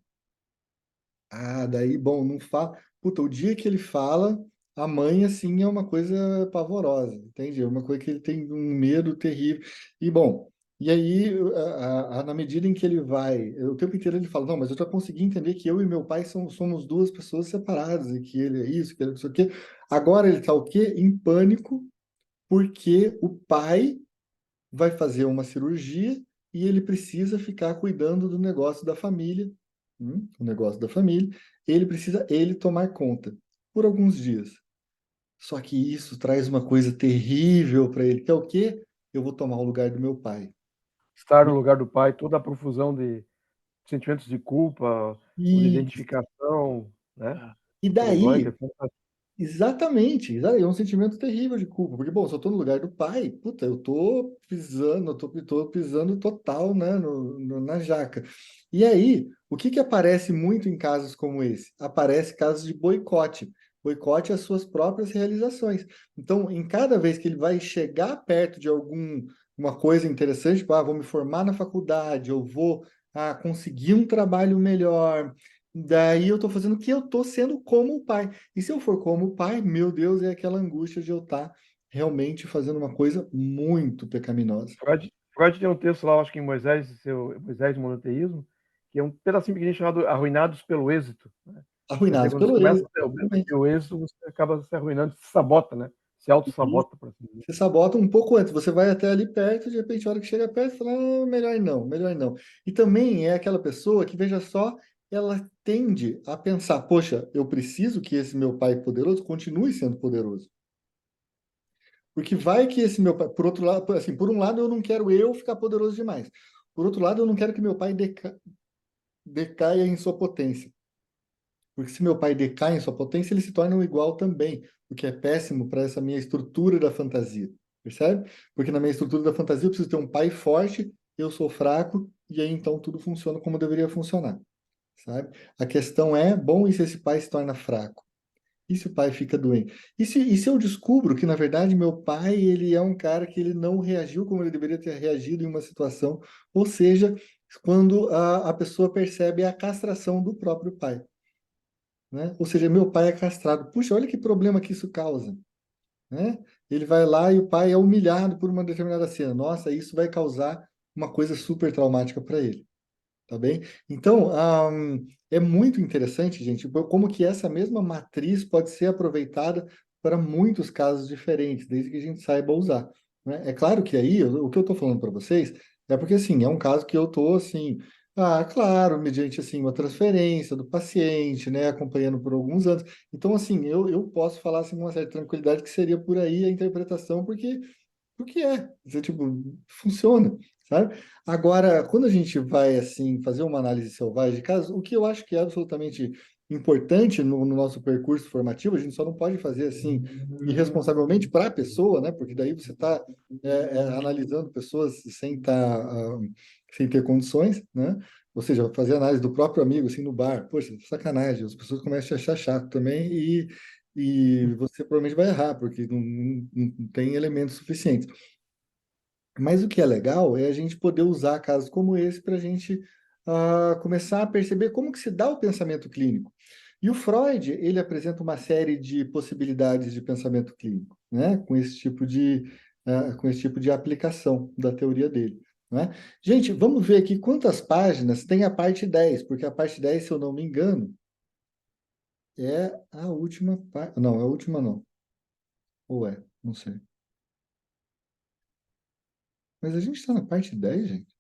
Ah, daí, bom, não fala. Puta, o dia que ele fala, a mãe, assim, é uma coisa pavorosa, entende? É uma coisa que ele tem um medo terrível. E, bom, e aí, na medida em que ele vai, o tempo inteiro ele fala, não, mas eu já consegui entender que eu e meu pai somos duas pessoas separadas, e que ele é isso, que ele é não sei o quê. Agora ele tá o quê? Em pânico, porque o pai vai fazer uma cirurgia e ele precisa ficar cuidando do negócio da família, o negócio da família, ele precisa ele tomar conta por alguns dias. Só que isso traz uma coisa terrível para ele, que é o quê? Eu vou tomar o lugar do meu pai. Estar no lugar do pai, toda a profusão de sentimentos de culpa, ou de E, identificação, né? e Freud é daí, fantástico. exatamente, é um sentimento terrível de culpa, porque, bom, se eu tô no lugar do pai, puta, eu tô pisando total, né, na jaca. E aí, o que que aparece muito em casos como esse? Aparece casos de boicote às suas próprias realizações. Então, em cada vez que ele vai chegar perto de uma coisa interessante, tipo, vou me formar na faculdade, eu vou conseguir um trabalho melhor, daí eu tô fazendo o que eu tô sendo como o pai. E se eu for como pai, meu Deus, é aquela angústia de eu estar realmente fazendo uma coisa muito pecaminosa. Freud tem um texto lá, acho que em Moisés, Moisés e o Monoteísmo, que é um pedacinho pequenininho chamado Arruinados pelo Êxito, né? Quer dizer, Arruinados quando você pelo começa êxito, a exatamente. ter o êxito, você acaba se arruinando, se sabota, né? Se E auto-sabota, por assim dizer. você sabota um pouco antes, você vai até ali perto, de repente, a hora que chega perto, você fala, melhor não, melhor não. E também é aquela pessoa que, veja só, ela tende a pensar, poxa, eu preciso que esse meu pai poderoso continue sendo poderoso. Porque vai que esse meu pai, por outro lado, assim, por um lado eu não quero eu ficar poderoso demais. Por outro lado, eu não quero que meu pai decaia em sua potência. Porque se meu pai decai em sua potência, ele se torna um igual também, o que é péssimo para essa minha estrutura da fantasia. Percebe? Porque na minha estrutura da fantasia eu preciso ter um pai forte, eu sou fraco, e aí então tudo funciona como deveria funcionar. Sabe? A questão é, bom, e se esse pai se torna fraco? E se o pai fica doente? E se eu descubro que, na verdade, meu pai, ele é um cara que ele não reagiu como ele deveria ter reagido em uma situação, ou seja, quando a pessoa percebe a castração do próprio pai, né? Ou seja, meu pai é castrado. Puxa, olha que problema que isso causa, né? Ele vai lá e o pai é humilhado por uma determinada cena. Nossa, isso vai causar uma coisa super traumática para ele, tá bem? Então, é muito interessante, gente, como que essa mesma matriz pode ser aproveitada para muitos casos diferentes, desde que a gente saiba usar, né? É claro que aí, o que eu estou falando para vocês é porque, assim, é um caso que eu estou, assim, claro, mediante, assim, uma transferência do paciente, né, acompanhando por alguns anos. Então, assim, eu posso falar, assim, com uma certa tranquilidade que seria por aí a interpretação, porque isso, tipo, funciona, sabe? Agora, quando a gente vai, assim, fazer uma análise selvagem de casos, o que eu acho que é absolutamente importante no nosso percurso formativo, a gente só não pode fazer, assim, irresponsavelmente para a pessoa, né? Porque daí você está analisando pessoas sem ter condições, né? Ou seja, fazer análise do próprio amigo, assim, no bar. Poxa, sacanagem, as pessoas começam a achar chato também e você provavelmente vai errar, porque não tem elementos suficientes. Mas o que é legal é a gente poder usar casos como esse para a gente começar a perceber como que se dá o pensamento clínico. E o Freud, ele apresenta uma série de possibilidades de pensamento clínico, né? Com esse tipo de aplicação da teoria dele, né? Gente, vamos ver aqui quantas páginas tem a parte 10, porque a parte 10, se eu não me engano, é a última parte. Não, é a última não. Ou é? Não sei. Mas a gente está na parte 10, gente.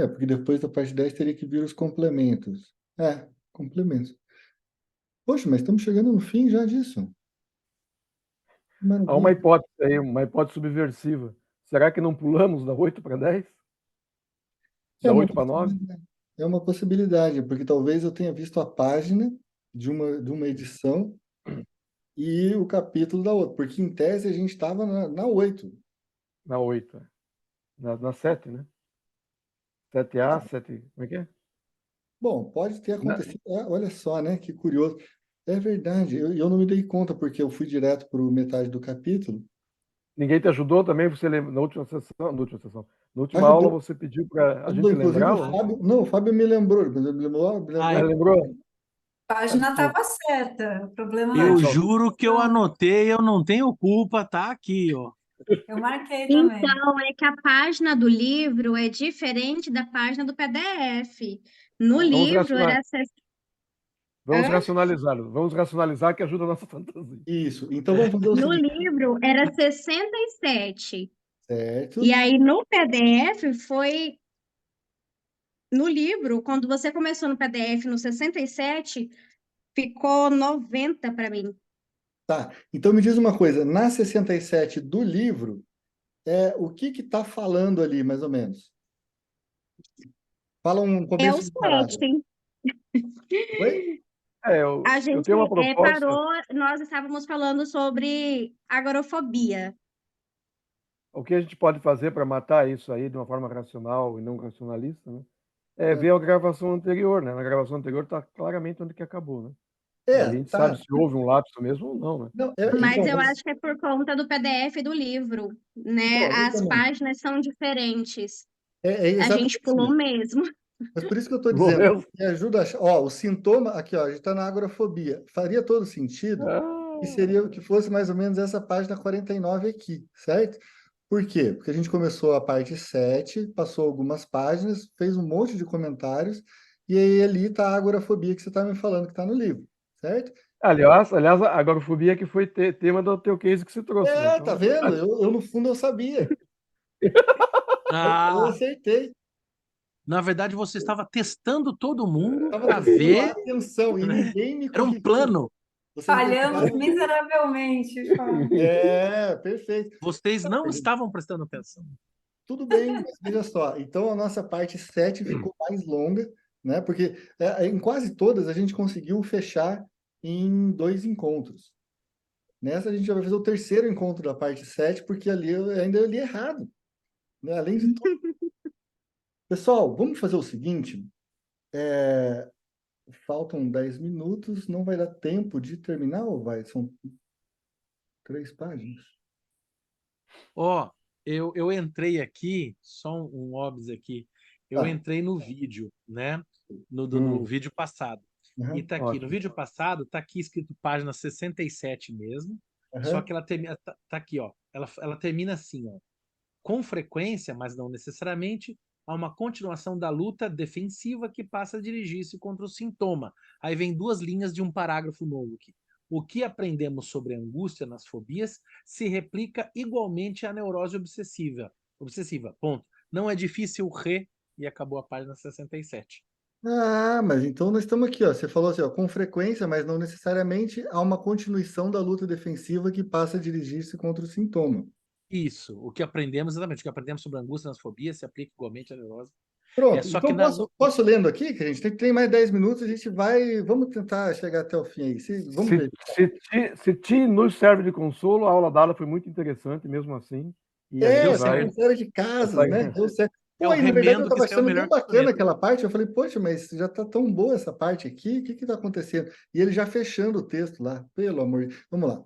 Porque depois da parte 10 teria que vir os complementos. Complementos. Poxa, mas estamos chegando no fim já disso. Há uma Maravilha. hipótese aí, uma hipótese subversiva. Será que não pulamos da 8 para 10? É Da uma 8 para 9? possibilidade. É uma possibilidade, porque talvez eu tenha visto a página de uma edição e o capítulo da outra, porque em tese a gente estava na 8. Na 8. Na 7, né? 7A, 7. Como é que é? Bom, pode ter Na- acontecido. Olha só, né? Que curioso. É verdade, eu não me dei conta, porque eu fui direto para metade do capítulo. Ninguém te ajudou também? Você lembra? Na última aula Ajudou, você pediu para a ajudou. gente Inclusive o lembrá-lo, né? Fábio. Não, o Fábio me lembrou. Me Ai, lembrou. Lembrou? A Ah, página desculpa. estava certa, o problema Ah, eu então, juro que eu anotei, eu não tenho culpa, tá aqui, ó. eu marquei também. Então, é que a página do livro é diferente da página do PDF. No vamos livro racionar, era. Hã? vamos racionalizar que ajuda a nossa fantasia. Isso. Então vamos fazer o No seguinte, livro era 67. certo? E aí no PDF foi. No livro, quando você começou no PDF no 67, ficou 90 para mim. Tá. Então me diz uma coisa, na 67 do livro, o que está falando ali, mais ou menos? Fala um É o começo de parágrafo. 7. Oi? A Eu gente tenho uma proposta. parou, nós estávamos falando sobre agorafobia. O que a gente pode fazer para matar isso aí de uma forma racional e não racionalista, né? É É, ver a gravação anterior, né? Na gravação anterior está claramente onde que acabou, né? Dali a gente tá. sabe se houve um lapso mesmo ou não, né? Não, Mas então, eu acho que é por conta do PDF do livro, né? então, As exatamente. páginas são diferentes. É A gente exatamente pulou isso. mesmo. Mas por isso que eu estou Pulou dizendo, mesmo? me ajuda a achar. Ó, o sintoma, aqui, ó, a gente está na agorafobia. Faria todo sentido que seria que fosse mais ou menos essa página 49 aqui, certo? Por quê? Porque a gente começou a parte 7, passou algumas páginas, fez um monte de comentários, e aí ali está a agorafobia que você está me falando que está no livro, certo? Aliás, a agorafobia que foi tema do teu case que você trouxe, né? Tá Então, vendo? No fundo, eu sabia. Eu Ah, acertei. na verdade, você estava testando todo mundo Estava para testando a ver, atenção e né? ninguém me Era um corrigiu. plano. Vocês não Falhamos tentaram. miseravelmente, Fábio. Perfeito. Vocês não estavam prestando atenção. Tudo bem, mas veja só. Então, a nossa parte 7 ficou mais longa, né? Porque em quase todas a gente conseguiu fechar em 2 encontros. Nessa, a gente já vai fazer o terceiro encontro da parte 7, porque ali eu ainda li errado, né? Além de tudo. Pessoal, vamos fazer o seguinte. Faltam 10 minutos, não vai dar tempo de terminar ou vai? São 3 páginas. Ó, eu entrei aqui, só um óbvio aqui, eu Tá. entrei no vídeo, né? No vídeo passado. E Uhum, tá aqui, no ótimo. vídeo passado, tá aqui escrito página 67 mesmo, só uhum. que ela termina, tá aqui, ó, ela termina assim, ó. Com frequência, mas não necessariamente, há uma continuação da luta defensiva que passa a dirigir-se contra o sintoma. Aí vem 2 linhas de um parágrafo novo aqui. O que aprendemos sobre a angústia nas fobias se replica igualmente à neurose obsessiva. Ponto. Não é difícil e acabou a página 67. Mas então nós estamos aqui, ó. Você falou assim, ó, com frequência, mas não necessariamente há uma continuação da luta defensiva que passa a dirigir-se contra o sintoma. Isso, o que aprendemos, exatamente, o que aprendemos sobre a angústia nas fobias se aplica igualmente à neurose. Pronto, Só que então posso lendo aqui, que a gente tem mais 10 minutos, a gente vai, vamos tentar chegar até o fim aí. Vamos ver. Se ti nos serve de consolo, a aula dada foi muito interessante, mesmo assim. E a gente Você é vai. um cara de casa, né? Deu certo. é Pô, o e na verdade eu remendo que estava saiu achando melhor tão que o bacana soneto. aquela parte, eu falei, poxa, mas já está tão boa essa parte aqui, o que está acontecendo? E ele já fechando o texto lá, pelo amor de... Vamos lá.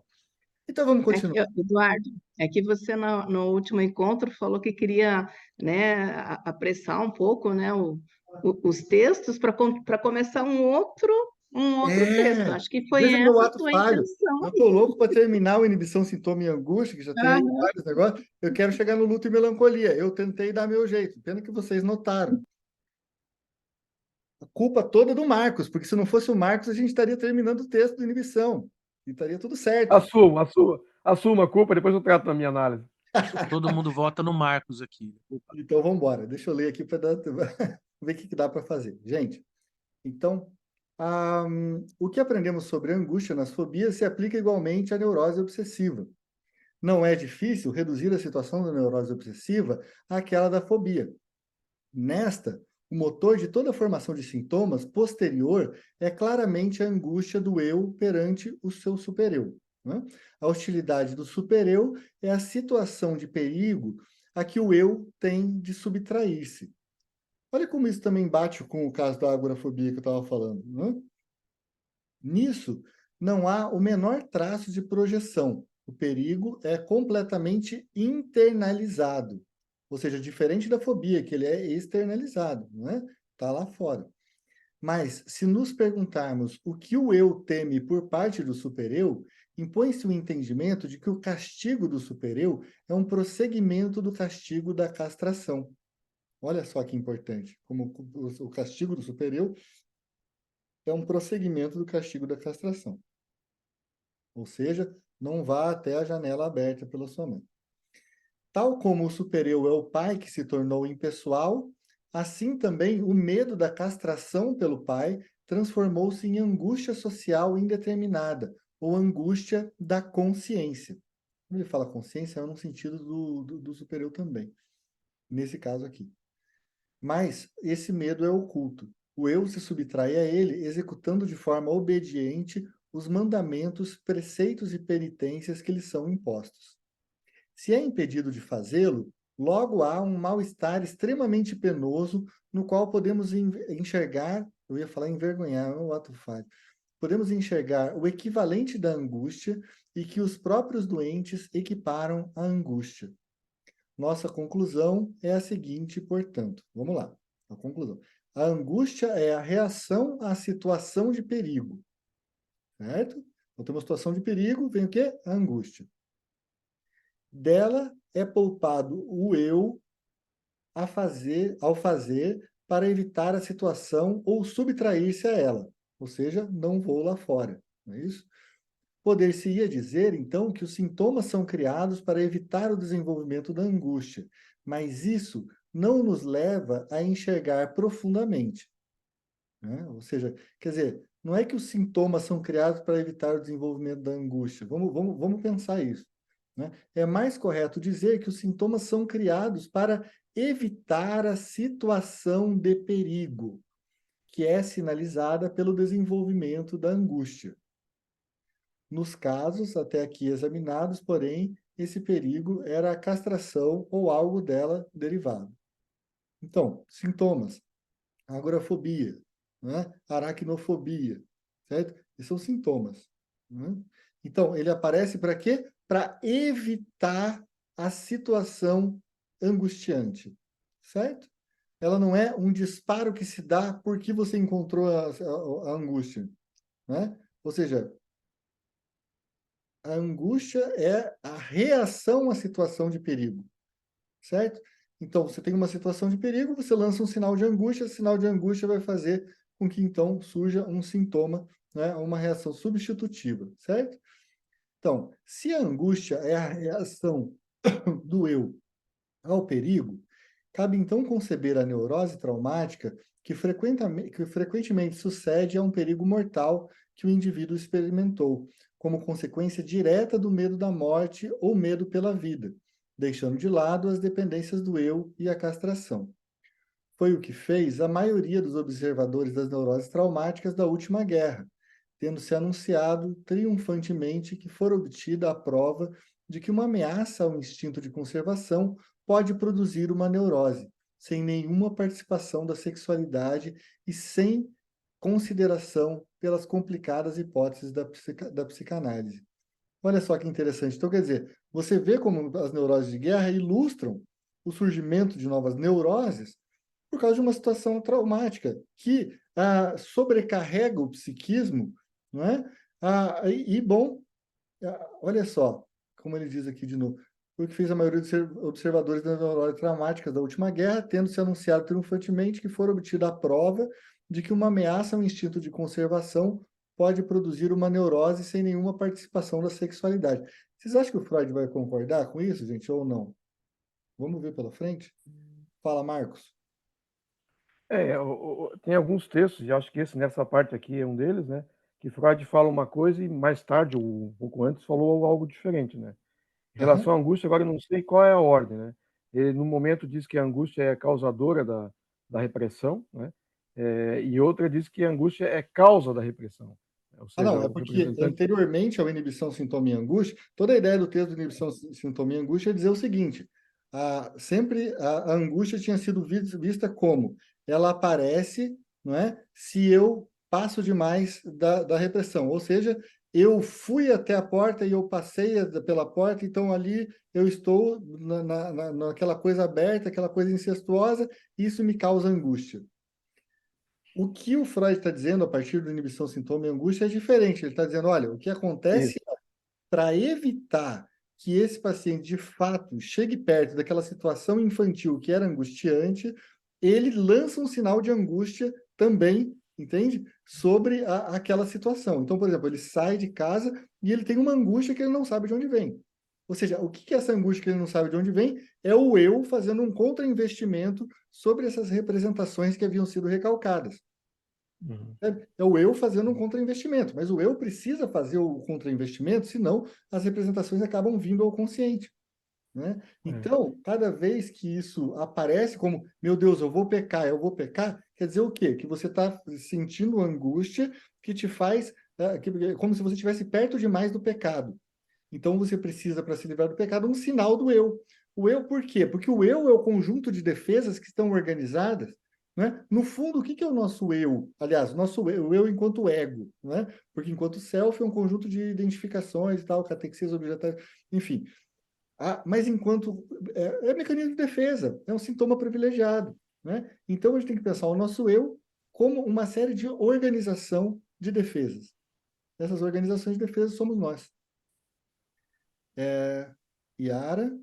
Então vamos continuar. Eduardo, é que você no último encontro falou que queria, né, apressar um pouco, né, os textos para começar um outro texto. Acho que foi Veja meu essa a ato tua falho. intenção. Eu estou louco para terminar o Inibição, Sintoma e Angústia, que já tem aí Aham. vários negócios. Eu quero chegar no luto e melancolia. Eu tentei dar meu jeito. Pena que vocês notaram. A culpa toda é do Marcos, porque se não fosse o Marcos, a gente estaria terminando o texto do Inibição. E estaria tudo certo. Assuma a culpa, depois eu trato na minha análise. Todo mundo vota no Marcos aqui. Então vamos embora. Deixa eu ler aqui para ver o que dá para fazer. Gente, então, o que aprendemos sobre a angústia nas fobias se aplica igualmente à neurose obsessiva. Não é difícil reduzir a situação da neurose obsessiva àquela da fobia. Nesta, o motor de toda a formação de sintomas posterior é claramente a angústia do eu perante o seu supereu. Né? A hostilidade do supereu é a situação de perigo a que o eu tem de subtrair-se. Olha como isso também bate com o caso da agorafobia que eu estava falando. Né? Nisso, não há o menor traço de projeção. O perigo é completamente internalizado. Ou seja, diferente da fobia, que ele é externalizado, não é? Está lá fora. Mas, se nos perguntarmos o que o eu teme por parte do supereu, impõe-se o entendimento de que o castigo do supereu é um prosseguimento do castigo da castração. Olha só que importante, como o castigo do supereu é um prosseguimento do castigo da castração. Ou seja, não vá até a janela aberta pela sua mãe. Tal como o supereu é o pai que se tornou impessoal, assim também o medo da castração pelo pai transformou-se em angústia social indeterminada, ou angústia da consciência. Quando ele fala consciência, é no sentido do supereu também, nesse caso aqui. Mas esse medo é oculto. O eu se subtrai a ele, executando de forma obediente os mandamentos, preceitos e penitências que lhe são impostos. Se é impedido de fazê-lo, logo há um mal-estar extremamente penoso no qual podemos enxergar, eu ia falar envergonhar, não é o ato falho, podemos enxergar o equivalente da angústia e que os próprios doentes equiparam à angústia. Nossa conclusão é a seguinte, portanto. Vamos lá, a conclusão. A angústia é a reação à situação de perigo. Certo? Então, tem uma situação de perigo, vem o quê? A angústia. Dela é poupado o eu ao fazer para evitar a situação ou subtrair-se a ela. Ou seja, não vou lá fora. Não é isso? Poder-se-ia dizer, então, que os sintomas são criados para evitar o desenvolvimento da angústia, mas isso não nos leva a enxergar profundamente. Né? Ou seja, quer dizer, não é que os sintomas são criados para evitar o desenvolvimento da angústia. Vamos pensar isso. Né? É mais correto dizer que os sintomas são criados para evitar a situação de perigo, que é sinalizada pelo desenvolvimento da angústia. Nos casos até aqui examinados, porém, esse perigo era a castração ou algo dela derivado. Então, sintomas: agorafobia, né? Aracnofobia, certo? Esses são sintomas. Né? Então, ele aparece para quê? Para evitar a situação angustiante, certo? Ela não é um disparo que se dá porque você encontrou a angústia, né? Ou seja, a angústia é a reação à situação de perigo, certo? Então, você tem uma situação de perigo, você lança um sinal de angústia, esse sinal de angústia vai fazer com que, então, surja um sintoma, né, uma reação substitutiva, certo? Então, se a angústia é a reação do eu ao perigo, cabe, então, conceber a neurose traumática que frequentemente sucede a um perigo mortal que o indivíduo experimentou, como consequência direta do medo da morte ou medo pela vida, deixando de lado as dependências do eu e a castração. Foi o que fez a maioria dos observadores das neuroses traumáticas da última guerra, tendo-se anunciado triunfantemente que fora obtida a prova de que uma ameaça ao instinto de conservação pode produzir uma neurose, sem nenhuma participação da sexualidade e sem consideração pelas complicadas hipóteses da psicanálise. Olha só que interessante. Então, quer dizer, você vê como as neuroses de guerra ilustram o surgimento de novas neuroses por causa de uma situação traumática que sobrecarrega o psiquismo, não é? Olha só, como ele diz aqui de novo, foi o que fez a maioria dos observadores das neuroses traumáticas da última guerra, tendo se anunciado triunfantemente que fora obtida a prova de que uma ameaça ao instinto de conservação pode produzir uma neurose sem nenhuma participação da sexualidade. Vocês acham que o Freud vai concordar com isso, gente, ou não? Vamos ver pela frente? Fala, Marcos. Tem alguns textos, e acho que nessa parte aqui é um deles, né? Que Freud fala uma coisa e mais tarde, ou um pouco antes, falou algo diferente, né? Em relação à angústia, agora eu não sei qual é a ordem, né? Ele, no momento, diz que a angústia é causadora da repressão, né? E outra diz que a angústia é causa da repressão. Ou seja, Não, é o porque representante... anteriormente ao inibição, sintoma e angústia, toda a ideia do texto de inibição, sintoma e angústia é dizer o seguinte: sempre a angústia tinha sido vista como ela aparece, não é? Se eu passo demais da repressão, ou seja, eu fui até a porta e eu passei pela porta, então ali eu estou naquela coisa aberta, aquela coisa incestuosa, isso me causa angústia. O que o Freud está dizendo a partir da inibição, sintoma e angústia é diferente. Ele está dizendo, olha, o que acontece para evitar que esse paciente, de fato, chegue perto daquela situação infantil que era angustiante, ele lança um sinal de angústia também, entende? Sobre aquela situação. Então, por exemplo, ele sai de casa e ele tem uma angústia que ele não sabe de onde vem. Ou seja, o que é essa angústia que ele não sabe de onde vem? É o eu fazendo um contra-investimento sobre essas representações que haviam sido recalcadas. É o eu fazendo um contra-investimento, mas o eu precisa fazer o contra-investimento, senão as representações acabam vindo ao consciente, né? Então, cada vez que isso aparece como, meu Deus, eu vou pecar, quer dizer o quê? Que você está sentindo angústia que te faz, como se você estivesse perto demais do pecado. Então, você precisa, para se livrar do pecado, um sinal do eu. O eu por quê? Porque o eu é o conjunto de defesas que estão organizadas, né? No fundo, o que é o nosso eu? Aliás, o eu enquanto ego, né? Porque enquanto self é um conjunto de identificações e tal, catequesis objetários, enfim. Mas enquanto é mecanismo de defesa, é um sintoma privilegiado, né? Então, a gente tem que pensar o nosso eu como uma série de organização de defesas. Essas organizações de defesa somos nós. Yara?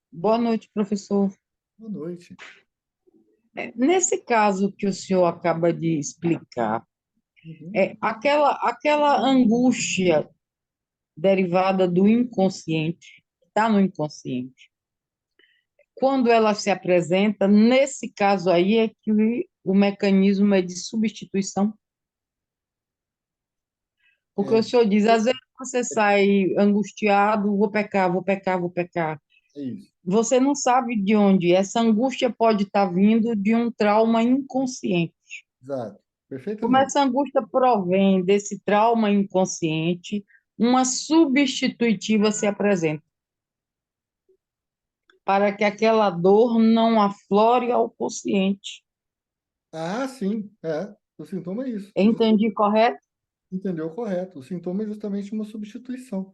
Boa noite, professor. Boa noite. Nesse caso que o senhor acaba de explicar, Uhum. aquela angústia derivada do inconsciente, está no inconsciente, quando ela se apresenta, nesse caso aí é que o mecanismo é de substituição. Porque o senhor diz, às vezes você sai angustiado, vou pecar, vou pecar, vou pecar. É isso. Você não sabe de onde. Essa angústia pode estar vindo de um trauma inconsciente. Exato. Como Perfeitamente. essa angústia provém desse trauma inconsciente, uma substitutiva se apresenta para que aquela dor não aflore ao consciente. Sim. O sintoma é isso. Entendi correto? Entendeu correto. O sintoma é justamente uma substituição,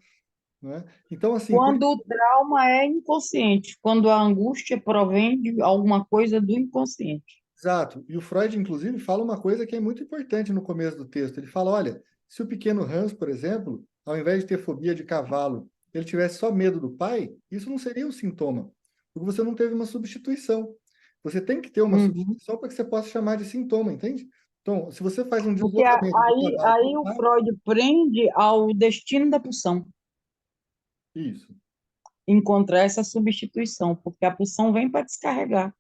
né? Então, assim, Quando o trauma é inconsciente, quando a angústia provém de alguma coisa do inconsciente. exato. E o Freud, inclusive, fala uma coisa que é muito importante no começo do texto. Ele fala, olha, se o pequeno Hans, por exemplo, ao invés de ter fobia de cavalo, ele tivesse só medo do pai, isso não seria um sintoma, porque você não teve uma substituição. Você tem que ter uma substituição para que você possa chamar de sintoma, entende? Então, se você faz um Porque deslocamento do cavalo aí para o o pai, Freud prende ao destino da pulsão, isso, encontrar essa substituição, porque a pulsão vem para descarregar.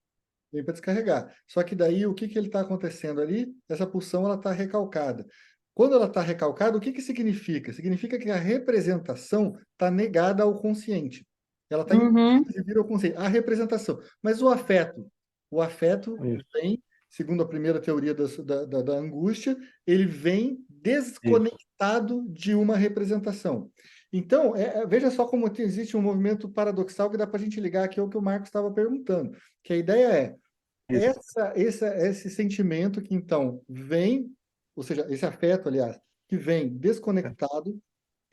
vem para descarregar. Só que daí, o que ele está acontecendo ali? Essa pulsão ela está recalcada. Quando ela está recalcada, o que significa? Significa que a representação está negada ao consciente. Ela está impedida de vir ao consciente. A representação. Mas o afeto vem, segundo a primeira teoria da angústia, ele vem desconectado de uma representação. Então, veja só como existe um movimento paradoxal que dá para a gente ligar aqui ao que o Marcos estava perguntando, que a ideia esse sentimento que, então, vem, ou seja, esse afeto, aliás, que vem desconectado,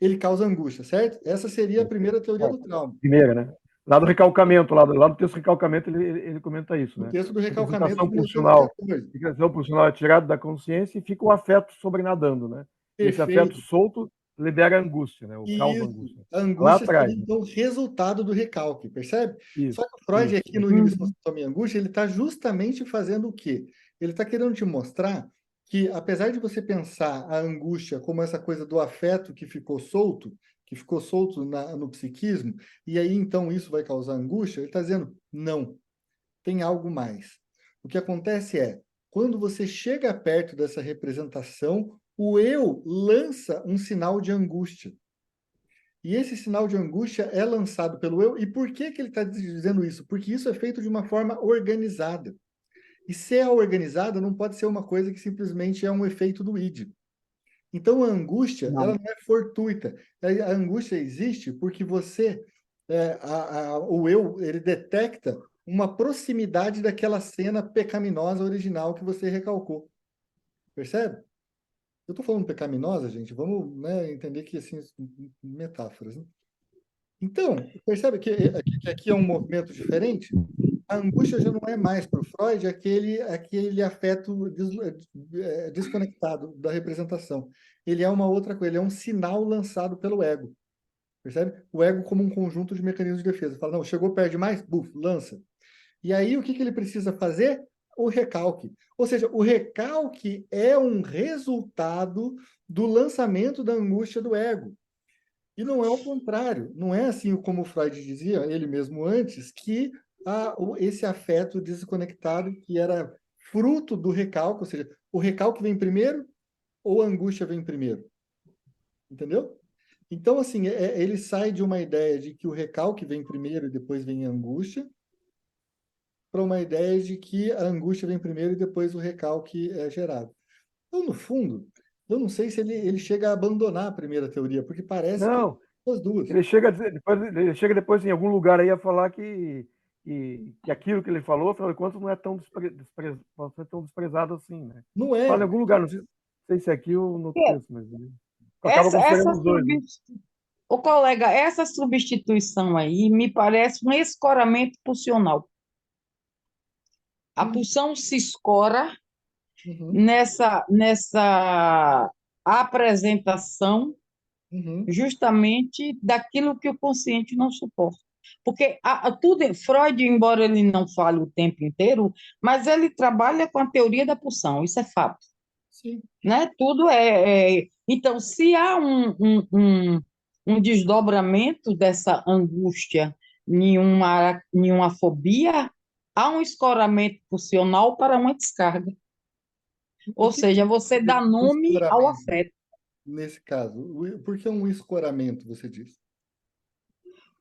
ele causa angústia, certo? Essa seria a primeira teoria do trauma. Primeira, né? Lá do recalcamento, lá do texto recalcamento, ele comenta isso, né? O texto do recalcamento... Representação pulsional é tirada da consciência e fica o afeto sobrenadando, né? Esse afeto solto libera a angústia, né? Causa angústia. A angústia lá atrás, seria, então, o resultado do recalque, percebe? Isso, Só que o Freud, aqui no Inibição, Sintoma e Angústia, ele está justamente fazendo o quê? Ele está querendo te mostrar que, apesar de você pensar a angústia como essa coisa do afeto que ficou solto no psiquismo, e aí então isso vai causar angústia, ele está dizendo, não, tem algo mais. O que acontece é, quando você chega perto dessa representação, o eu lança um sinal de angústia. E esse sinal de angústia é lançado pelo eu. E por que que ele está dizendo isso? Porque isso é feito de uma forma organizada. E ser organizada não pode ser uma coisa que simplesmente é um efeito do id. Então, a angústia, ela Não. não é fortuita. A angústia existe porque você, o eu, ele detecta uma proximidade daquela cena pecaminosa original que você recalcou. Percebe? Eu estou falando pecaminosa, gente, vamos, né, entender que, assim, metáforas, né? Então, percebe que aqui é um movimento diferente? A angústia já não é mais para o Freud aquele afeto desconectado da representação. Ele é uma outra coisa, ele é um sinal lançado pelo ego. Percebe? O ego como um conjunto de mecanismos de defesa. Fala, não, chegou perto demais? Buf, lança. E aí o que ele precisa fazer? O recalque. Ou seja, o recalque é um resultado do lançamento da angústia do ego. E não é o contrário. Não é assim como o Freud dizia, ele mesmo antes, que esse afeto desconectado que era fruto do recalque, ou seja, o recalque vem primeiro ou a angústia vem primeiro? Entendeu? Então, assim, ele sai de uma ideia de que o recalque vem primeiro e depois vem a angústia, para uma ideia de que a angústia vem primeiro e depois o recalque é gerado. Então, no fundo, eu não sei se ele chega a abandonar a primeira teoria, porque parece que Não, as duas. ele chega depois em algum lugar aí a falar que aquilo que ele falou, afinal de contas, não é tão, pode ser tão desprezado assim, né? Não Fala em é. algum lugar, não sei se é aqui ou no É, texto, mas ele acaba essa considerando os dois, né? Ô, colega, essa substituição aí me parece um escoramento pulsional. A Hum, pulsão se escora uhum, nessa apresentação uhum, justamente daquilo que o consciente não suporta. Porque tudo, Freud, embora ele não fale o tempo inteiro, mas ele trabalha com a teoria da pulsão, isso é fato, sim. né? Tudo Então, se há um desdobramento dessa angústia em uma fobia, há um escoramento pulsional para uma descarga. O Ou que seja, você dá seria um nome ao escoramento afeto. nesse caso? Por que um escoramento, você diz?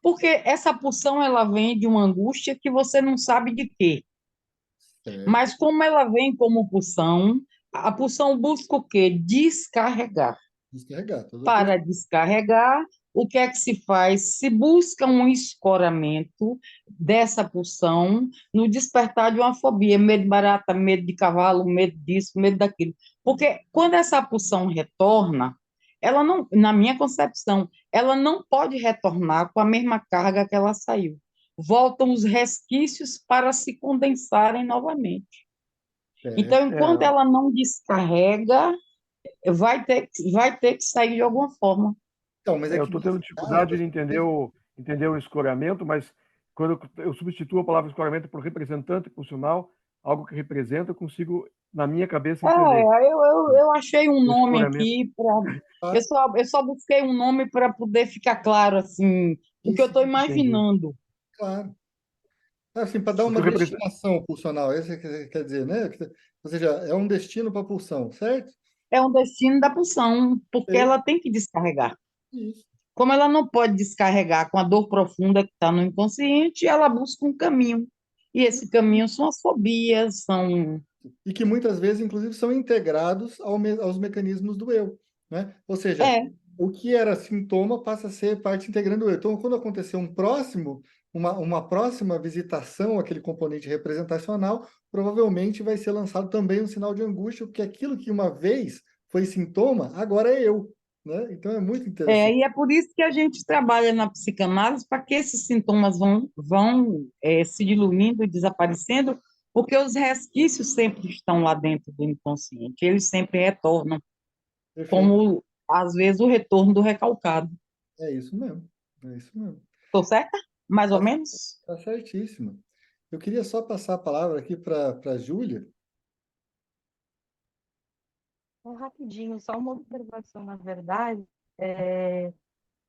Porque essa pulsão ela vem de uma angústia que você não sabe de quê. Certo. Mas como ela vem como pulsão, a pulsão busca o quê? Descarregar. Descarregar, toda a Para coisa. descarregar, o que é que se faz? Se busca um escoramento dessa pulsão no despertar de uma fobia, medo de barata, medo de cavalo, medo disso, medo daquilo. Porque quando essa pulsão retorna, ela não, na minha concepção, ela não pode retornar com a mesma carga que ela saiu. Voltam os resquícios para se condensarem novamente. Certo. Então, enquanto ela não descarrega, vai ter que sair de alguma forma. Então, mas é Eu que estou nesse tendo caso, dificuldade de entender o escoramento, mas quando eu substituo a palavra escoramento por representante pulsional, algo que representa, eu consigo, na minha cabeça, entender. Eu achei um O nome escoramento. aqui para. tá? Eu só busquei um nome para poder ficar claro, assim, o que eu Isso, estou Entendi. imaginando. claro. Assim, para dar Porque uma o representa... destinação pulsional, isso quer dizer, né? Ou seja, é um destino para a pulsão, certo? É um destino da pulsão, porque É ela tem que descarregar. isso. Como ela não pode descarregar com a dor profunda que está no inconsciente, ela busca um caminho. E esse caminho são as fobias, são. E que muitas vezes, inclusive, são integrados aos mecanismos do eu, né? Ou seja, É, o que era sintoma passa a ser parte integrante do eu. Então, quando acontecer uma próxima visitação àquele componente representacional, provavelmente vai ser lançado também um sinal de angústia, porque aquilo que uma vez foi sintoma, agora é eu, né? Então, é muito interessante. e é por isso que a gente trabalha na psicanálise para que esses sintomas vão se diluindo e desaparecendo, porque os resquícios sempre estão lá dentro do inconsciente, eles sempre retornam, Perfeito. como às vezes o retorno do recalcado. É isso mesmo. É isso mesmo. Estou certa? Mais ou Tá, menos? tá certíssimo. Eu queria só passar a palavra aqui para a Júlia. É rapidinho, só uma observação, na verdade.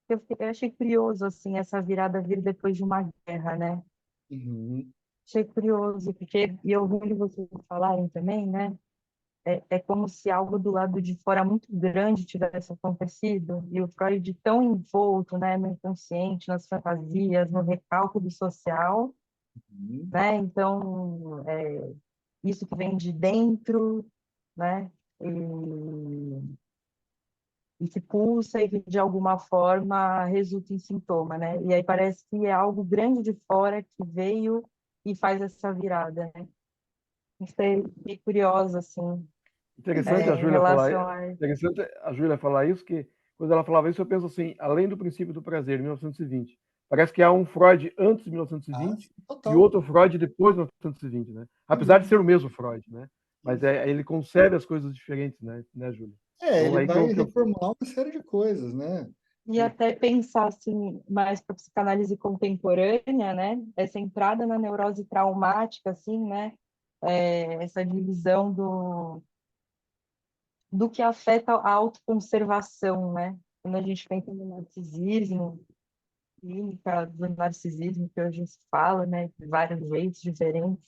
Eu achei curioso, assim, essa virada vir depois de uma guerra, né? Uhum. Achei curioso, porque, e eu ouvindo vocês falarem também, né? É como se algo do lado de fora muito grande tivesse acontecido, e o Freud tão envolto, né, no inconsciente, nas fantasias, no recálculo social, Uhum. né? Então, isso que vem de dentro, né? E que pulsa e que de alguma forma resulta em sintoma, né? E aí parece que é algo grande de fora que veio e faz essa virada, né? Fiquei curiosa, assim, Interessante a em Júlia falar, relação a... interessante a Júlia falar isso, que quando ela falava isso, eu penso assim, além do princípio do prazer, em 1920, parece que há um Freud antes de Ah, 1920 sim, e total. outro Freud depois de 1920, né? Sem Apesar de dúvida. ser o mesmo Freud, né? Mas ele concebe as coisas diferentes, né, Júlia? Então, Ele aí vai reformular uma série de coisas, né? E até pensar, assim, mais para a psicanálise contemporânea, né? Essa entrada na neurose traumática, assim, né? Essa divisão do que afeta a autoconservação, né? Quando a gente pensa no narcisismo, clínica do narcisismo, que hoje se fala, né? De vários jeitos diferentes.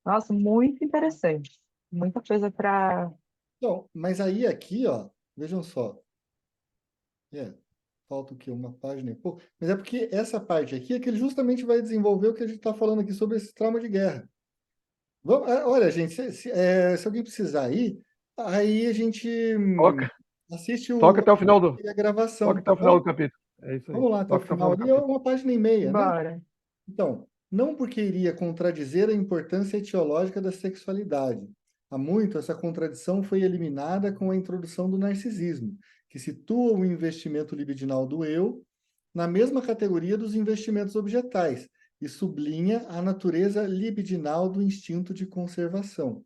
Nossa, muito interessante. Muita coisa para... Então, mas aí aqui, ó, vejam só. É, falta o quê? Uma página e pouco. Mas é porque essa parte aqui é que ele justamente vai desenvolver o que a gente está falando aqui sobre esse trauma de guerra. Olha, gente, se alguém precisar ir, aí a gente toca, assiste toca até o final do, a gravação, toca tá até o final bom? do capítulo. É isso aí. Vamos lá até o Toca até o final final do ali, é capítulo. uma página e meia, né? Bora. Então, não porque iria contradizer a importância etiológica da sexualidade. Há muito, essa contradição foi eliminada com a introdução do narcisismo, que situa o investimento libidinal do eu na mesma categoria dos investimentos objetais e sublinha a natureza libidinal do instinto de conservação.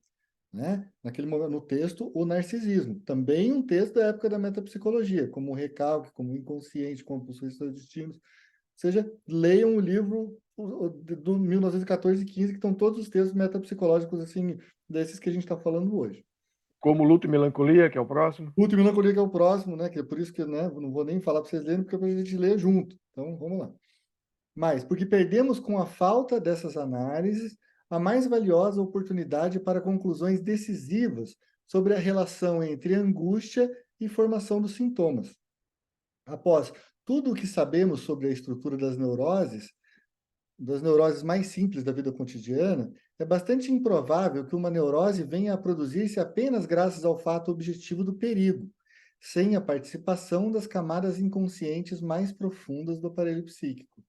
Né? Naquele momento, no texto, o narcisismo. Também um texto da época da metapsicologia, como o recalque, como o inconsciente, como possui seus destinos. Ou seja, leiam o livro do 1914 e 15, que estão todos os textos metapsicológicos, assim, desses que a gente está falando hoje. Como Luto e Melancolia, que é o próximo. Luto e Melancolia, que é o próximo, né? Que é por isso que, né, não vou nem falar para vocês lerem, porque é para a gente ler junto. Então, vamos lá. Mas, porque perdemos com a falta dessas análises a mais valiosa oportunidade para conclusões decisivas sobre a relação entre angústia e formação dos sintomas. Após tudo o que sabemos sobre a estrutura das neuroses mais simples da vida cotidiana, é bastante improvável que uma neurose venha a produzir-se apenas graças ao fato objetivo do perigo, sem a participação das camadas inconscientes mais profundas do aparelho psíquico.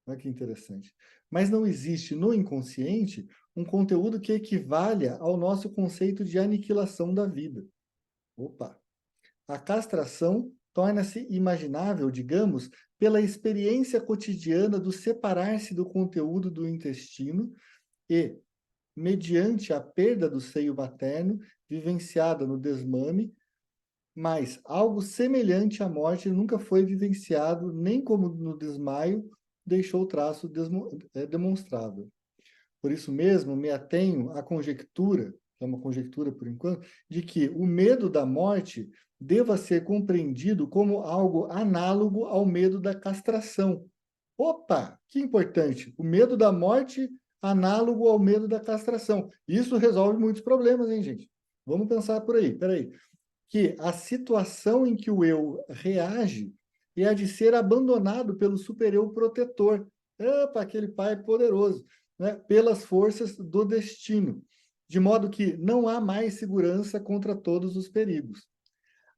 Olha que interessante. Mas não existe no inconsciente um conteúdo que equivalha ao nosso conceito de aniquilação da vida. Opa! A castração torna-se imaginável, digamos, pela experiência cotidiana do separar-se do conteúdo do intestino e, mediante a perda do seio materno, vivenciada no desmame, mas algo semelhante à morte nunca foi vivenciado, nem como no desmaio deixou traço demonstrável. Por isso mesmo, me atenho à conjectura, que é uma conjectura por enquanto, de que o medo da morte deva ser compreendido como algo análogo ao medo da castração. Opa, que importante! O medo da morte análogo ao medo da castração. Isso resolve muitos problemas, hein, gente? Vamos pensar por aí, peraí. Que a situação em que o eu reage é a de ser abandonado pelo super-eu protetor. Opa, aquele pai poderoso, né? Pelas forças do destino. De modo que não há mais segurança contra todos os perigos.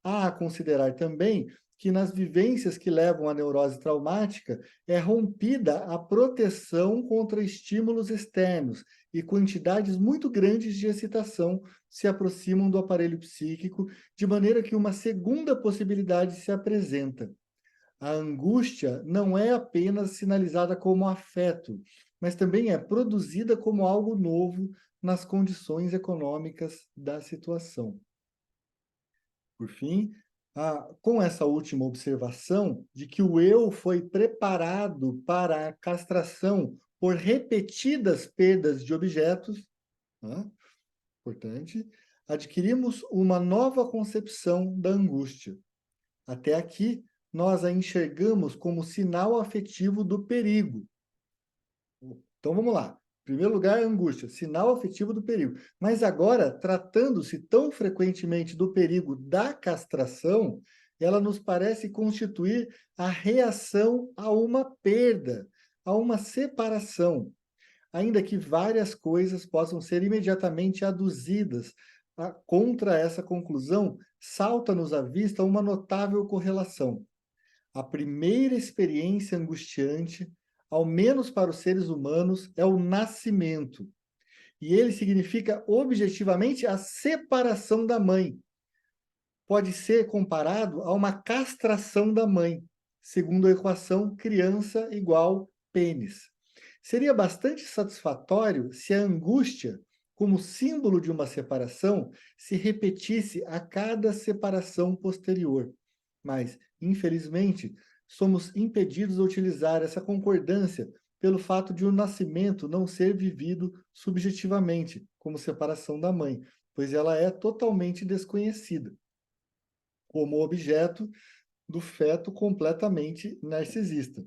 Há a considerar também que nas vivências que levam à neurose traumática é rompida a proteção contra estímulos externos e quantidades muito grandes de excitação se aproximam do aparelho psíquico, de maneira que uma segunda possibilidade se apresenta. A angústia não é apenas sinalizada como afeto, mas também é produzida como algo novo nas condições econômicas da situação. Por fim, com essa última observação de que o eu foi preparado para a castração por repetidas perdas de objetos, né? Importante, adquirimos uma nova concepção da angústia. Até aqui, nós a enxergamos como sinal afetivo do perigo. Então, vamos lá. Em primeiro lugar, angústia, sinal afetivo do perigo. Mas agora, tratando-se tão frequentemente do perigo da castração, ela nos parece constituir a reação a uma perda, a uma separação, ainda que várias coisas possam ser imediatamente aduzidas contra essa conclusão, salta-nos à vista uma notável correlação. A primeira experiência angustiante, ao menos para os seres humanos, é o nascimento. E ele significa objetivamente a separação da mãe. Pode ser comparado a uma castração da mãe, segundo a equação criança igual pênis. Seria bastante satisfatório se a angústia, como símbolo de uma separação, se repetisse a cada separação posterior. Mas, infelizmente, somos impedidos de utilizar essa concordância pelo fato de o nascimento não ser vivido subjetivamente, como separação da mãe, pois ela é totalmente desconhecida, como objeto do feto completamente narcisista.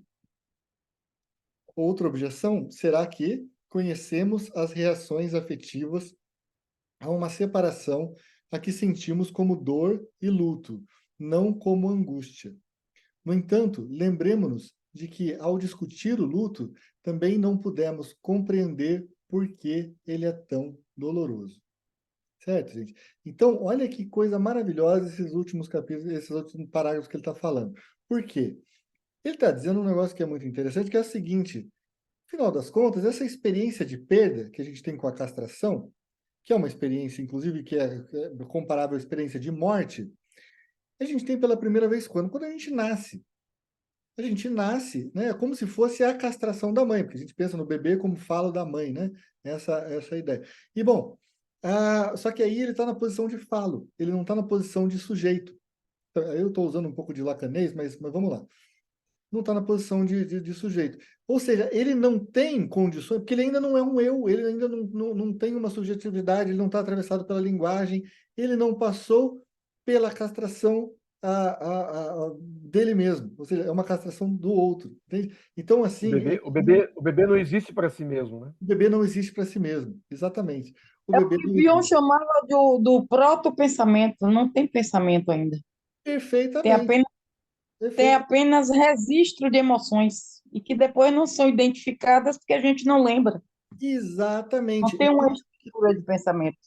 Outra objeção será que conhecemos as reações afetivas a uma separação a que sentimos como dor e luto, não como angústia. No entanto, lembremos-nos de que, ao discutir o luto, também não pudemos compreender por que ele é tão doloroso. Certo, gente? Então, olha que coisa maravilhosa esses últimos capítulos, esses últimos parágrafos que ele está falando. Por quê? Ele está dizendo um negócio que é muito interessante, que é o seguinte: afinal das contas, essa experiência de perda que a gente tem com a castração, que é uma experiência, inclusive, que é comparável à experiência de morte, a gente tem pela primeira vez quando? Quando a gente nasce. A gente nasce, né, como se fosse a castração da mãe, porque a gente pensa no bebê como falo da mãe, né? Essa é a ideia. E, bom, só que aí ele está na posição de falo, ele não está na posição de sujeito. Eu estou usando um pouco de lacanês, mas vamos lá. Não está na posição de sujeito. Ou seja, ele não tem condições, porque ele ainda não é um eu, ele ainda não tem uma subjetividade, ele não está atravessado pela linguagem, ele não passou pela castração dele mesmo, ou seja, é uma castração do outro, entende? Então, assim... O bebê não existe para si mesmo, né? O bebê não existe para si mesmo, exatamente. O É o bebê que não Bion existe. chamava do proto-pensamento, não tem pensamento ainda. Tem Perfeitamente. apenas, tem Perfeito. apenas registro de emoções, e que depois não são identificadas porque a gente não lembra. Exatamente. Não tem uma estrutura de pensamento.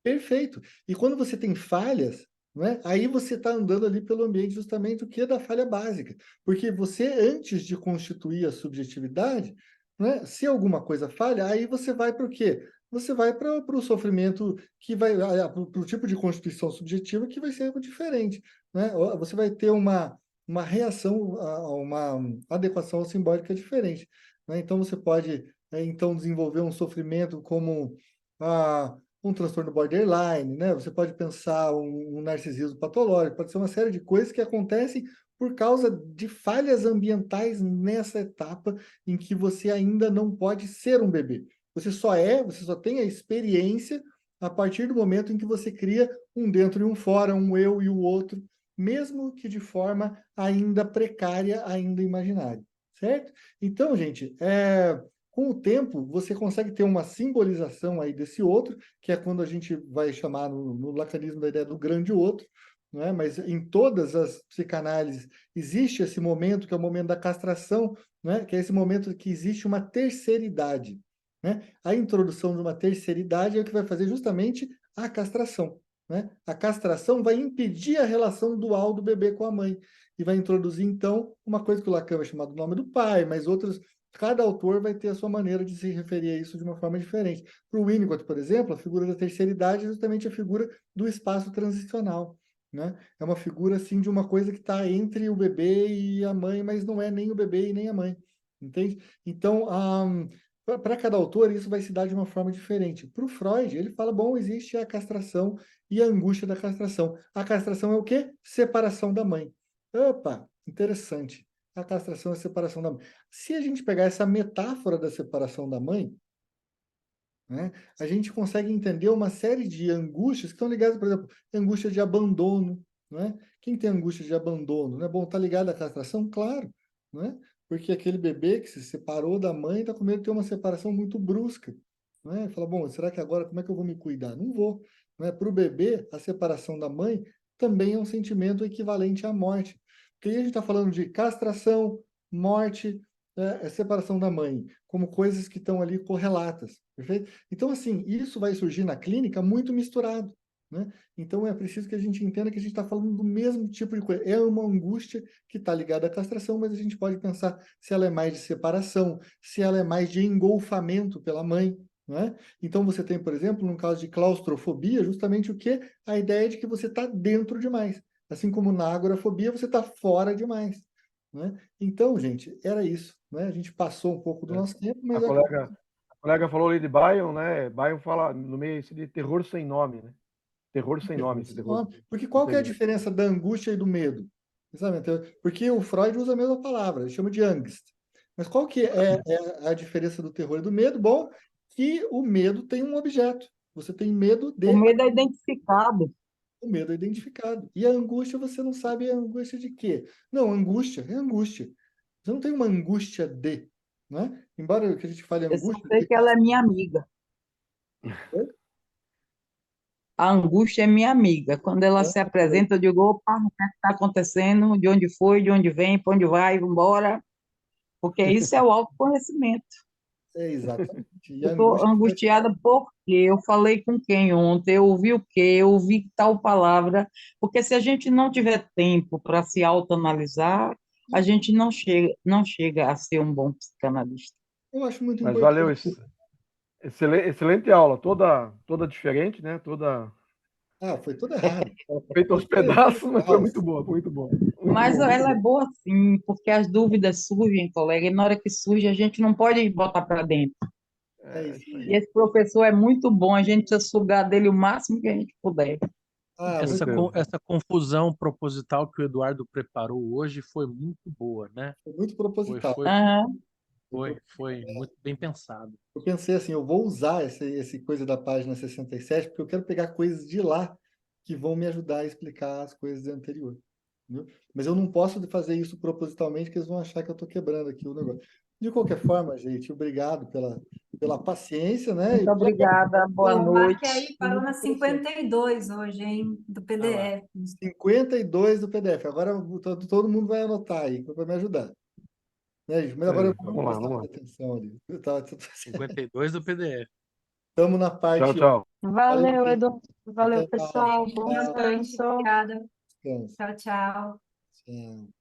Perfeito. E quando você tem falhas, né, aí você está andando ali pelo ambiente justamente o que é da falha básica. Porque você, antes de constituir a subjetividade, né, se alguma coisa falha, aí você vai para o quê? Você vai para o sofrimento que vai, para o tipo de constituição subjetiva que vai ser diferente. Né? Você vai ter uma reação, uma adequação simbólica diferente. Né? Então você pode então desenvolver um sofrimento como um transtorno borderline, né? Você pode pensar um narcisismo patológico, pode ser uma série de coisas que acontecem por causa de falhas ambientais nessa etapa em que você ainda não pode ser um bebê. Você só tem a experiência a partir do momento em que você cria um dentro e um fora, um eu e o outro, mesmo que de forma ainda precária, ainda imaginária, certo? Então, gente, com o tempo, você consegue ter uma simbolização aí desse outro, que é quando a gente vai chamar no lacanismo da ideia do grande outro, não é? Mas em todas as psicanálises existe esse momento, que é o momento da castração, né? Que é esse momento que existe uma terceiridade. Né? A introdução de uma terceiridade é o que vai fazer justamente a castração. Né? A castração vai impedir a relação dual do bebê com a mãe, e vai introduzir, então, uma coisa que o Lacan vai chamar do nome do pai, mas outros... Cada autor vai ter a sua maneira de se referir a isso de uma forma diferente. Para o Winnicott, por exemplo, a figura da terceiridade é justamente a figura do espaço transicional. Né? É uma figura assim, de uma coisa que está entre o bebê e a mãe, mas não é nem o bebê e nem a mãe. Entende? Então, para cada autor, isso vai se dar de uma forma diferente. Para o Freud, ele fala, bom, existe a castração e a angústia da castração. A castração é o quê? Separação da mãe. Opa, interessante. A castração é a separação da mãe. Se a gente pegar essa metáfora da separação da mãe, né? A gente consegue entender uma série de angústias que estão ligadas, por exemplo, angústia de abandono, né? Quem tem angústia de abandono, né? Bom, está ligado à castração? Claro, né? Porque aquele bebê que se separou da mãe está com medo de ter uma separação muito brusca, né? Fala, bom, será que agora como é que eu vou me cuidar? Não vou, né? Para o bebê, a separação da mãe também é um sentimento equivalente à morte. Porque aí a gente está falando de castração, morte, separação da mãe, como coisas que estão ali correlatas, perfeito? Então, assim, isso vai surgir na clínica muito misturado, né? Então, é preciso que a gente entenda que a gente está falando do mesmo tipo de coisa. É uma angústia que está ligada à castração, mas a gente pode pensar se ela é mais de separação, se ela é mais de engolfamento pela mãe, não é? Então, você tem, por exemplo, no caso de claustrofobia, justamente o quê? A ideia de que você está dentro demais. Assim como na agorafobia, você está fora demais, né? Então, gente, era isso, né? A gente passou um pouco do É. nosso tempo, A mas colega falou ali de Bion, né? Bion fala no meio esse de terror sem nome, né? Terror sem nome, esse terror. porque qual que é a Entendi. diferença da angústia e do medo? Exatamente. Porque o Freud usa a mesma palavra, ele chama de angst. Mas qual que é a diferença do terror e do medo? Bom, que o medo tem um objeto. Você tem medo O de medo é identificado. o medo é identificado. E a angústia, você não sabe a angústia de quê? Não, angústia é angústia. Você não tem uma angústia de, né? Embora que a gente fale Eu só angústia sei de que ela é minha amiga. A angústia é minha amiga. Quando ela se apresenta, eu digo, opa, o que está acontecendo? De onde foi, de onde vem, para onde vai, vamos embora. Porque isso é o autoconhecimento. é exatamente. E Eu a estou angústia faz angustiada porque eu falei com quem ontem, eu ouvi o quê, eu ouvi tal palavra. Porque se a gente não tiver tempo para se autoanalisar, a gente não chega a ser um bom psicanalista. eu acho muito Mas valeu, importante. excelente aula, toda diferente, né? Toda Ah, foi tudo errado. feita aos Foi pedaços, mas foi caos. muito boa, foi muito boa. Muito Mas bom, muito ela é bom. boa sim, porque as dúvidas surgem, colega, e na hora que surge a gente não pode botar para dentro. É É isso isso aí. aí, E esse professor é muito bom, a gente precisa sugar dele o máximo que a gente puder. Ah, com muito certeza. Essa confusão proposital que o Eduardo preparou hoje foi muito boa, né? foi muito Foi, proposital. foi, Aham. foi muito bem pensado. Eu pensei assim, eu vou usar esse coisa da página 67, porque eu quero pegar coisas de lá que vão me ajudar a explicar as coisas anteriores. Entendeu? Mas eu não posso fazer isso propositalmente, que eles vão achar que eu estou quebrando aqui o negócio. De qualquer forma, gente, obrigado pela paciência, né? E Muito obrigada, boa O Mark aí noite. parou na muito interessante. 52 hoje, hein, do Ah lá. PDF. 52 do PDF. Agora todo mundo vai anotar aí para me ajudar. Né, gente? Mas Isso agora aí. eu vou Vamos lá, prestar vamos mais lá. atenção ali. 52 do PDF. Estamos na Tchau, parte. tchau. Valeu, Valeu, gente. Edu. Valeu, Até mais. pessoal. Gente, Bom boa noite, descanso. obrigada. Descanso. Tchau, tchau. Tchau.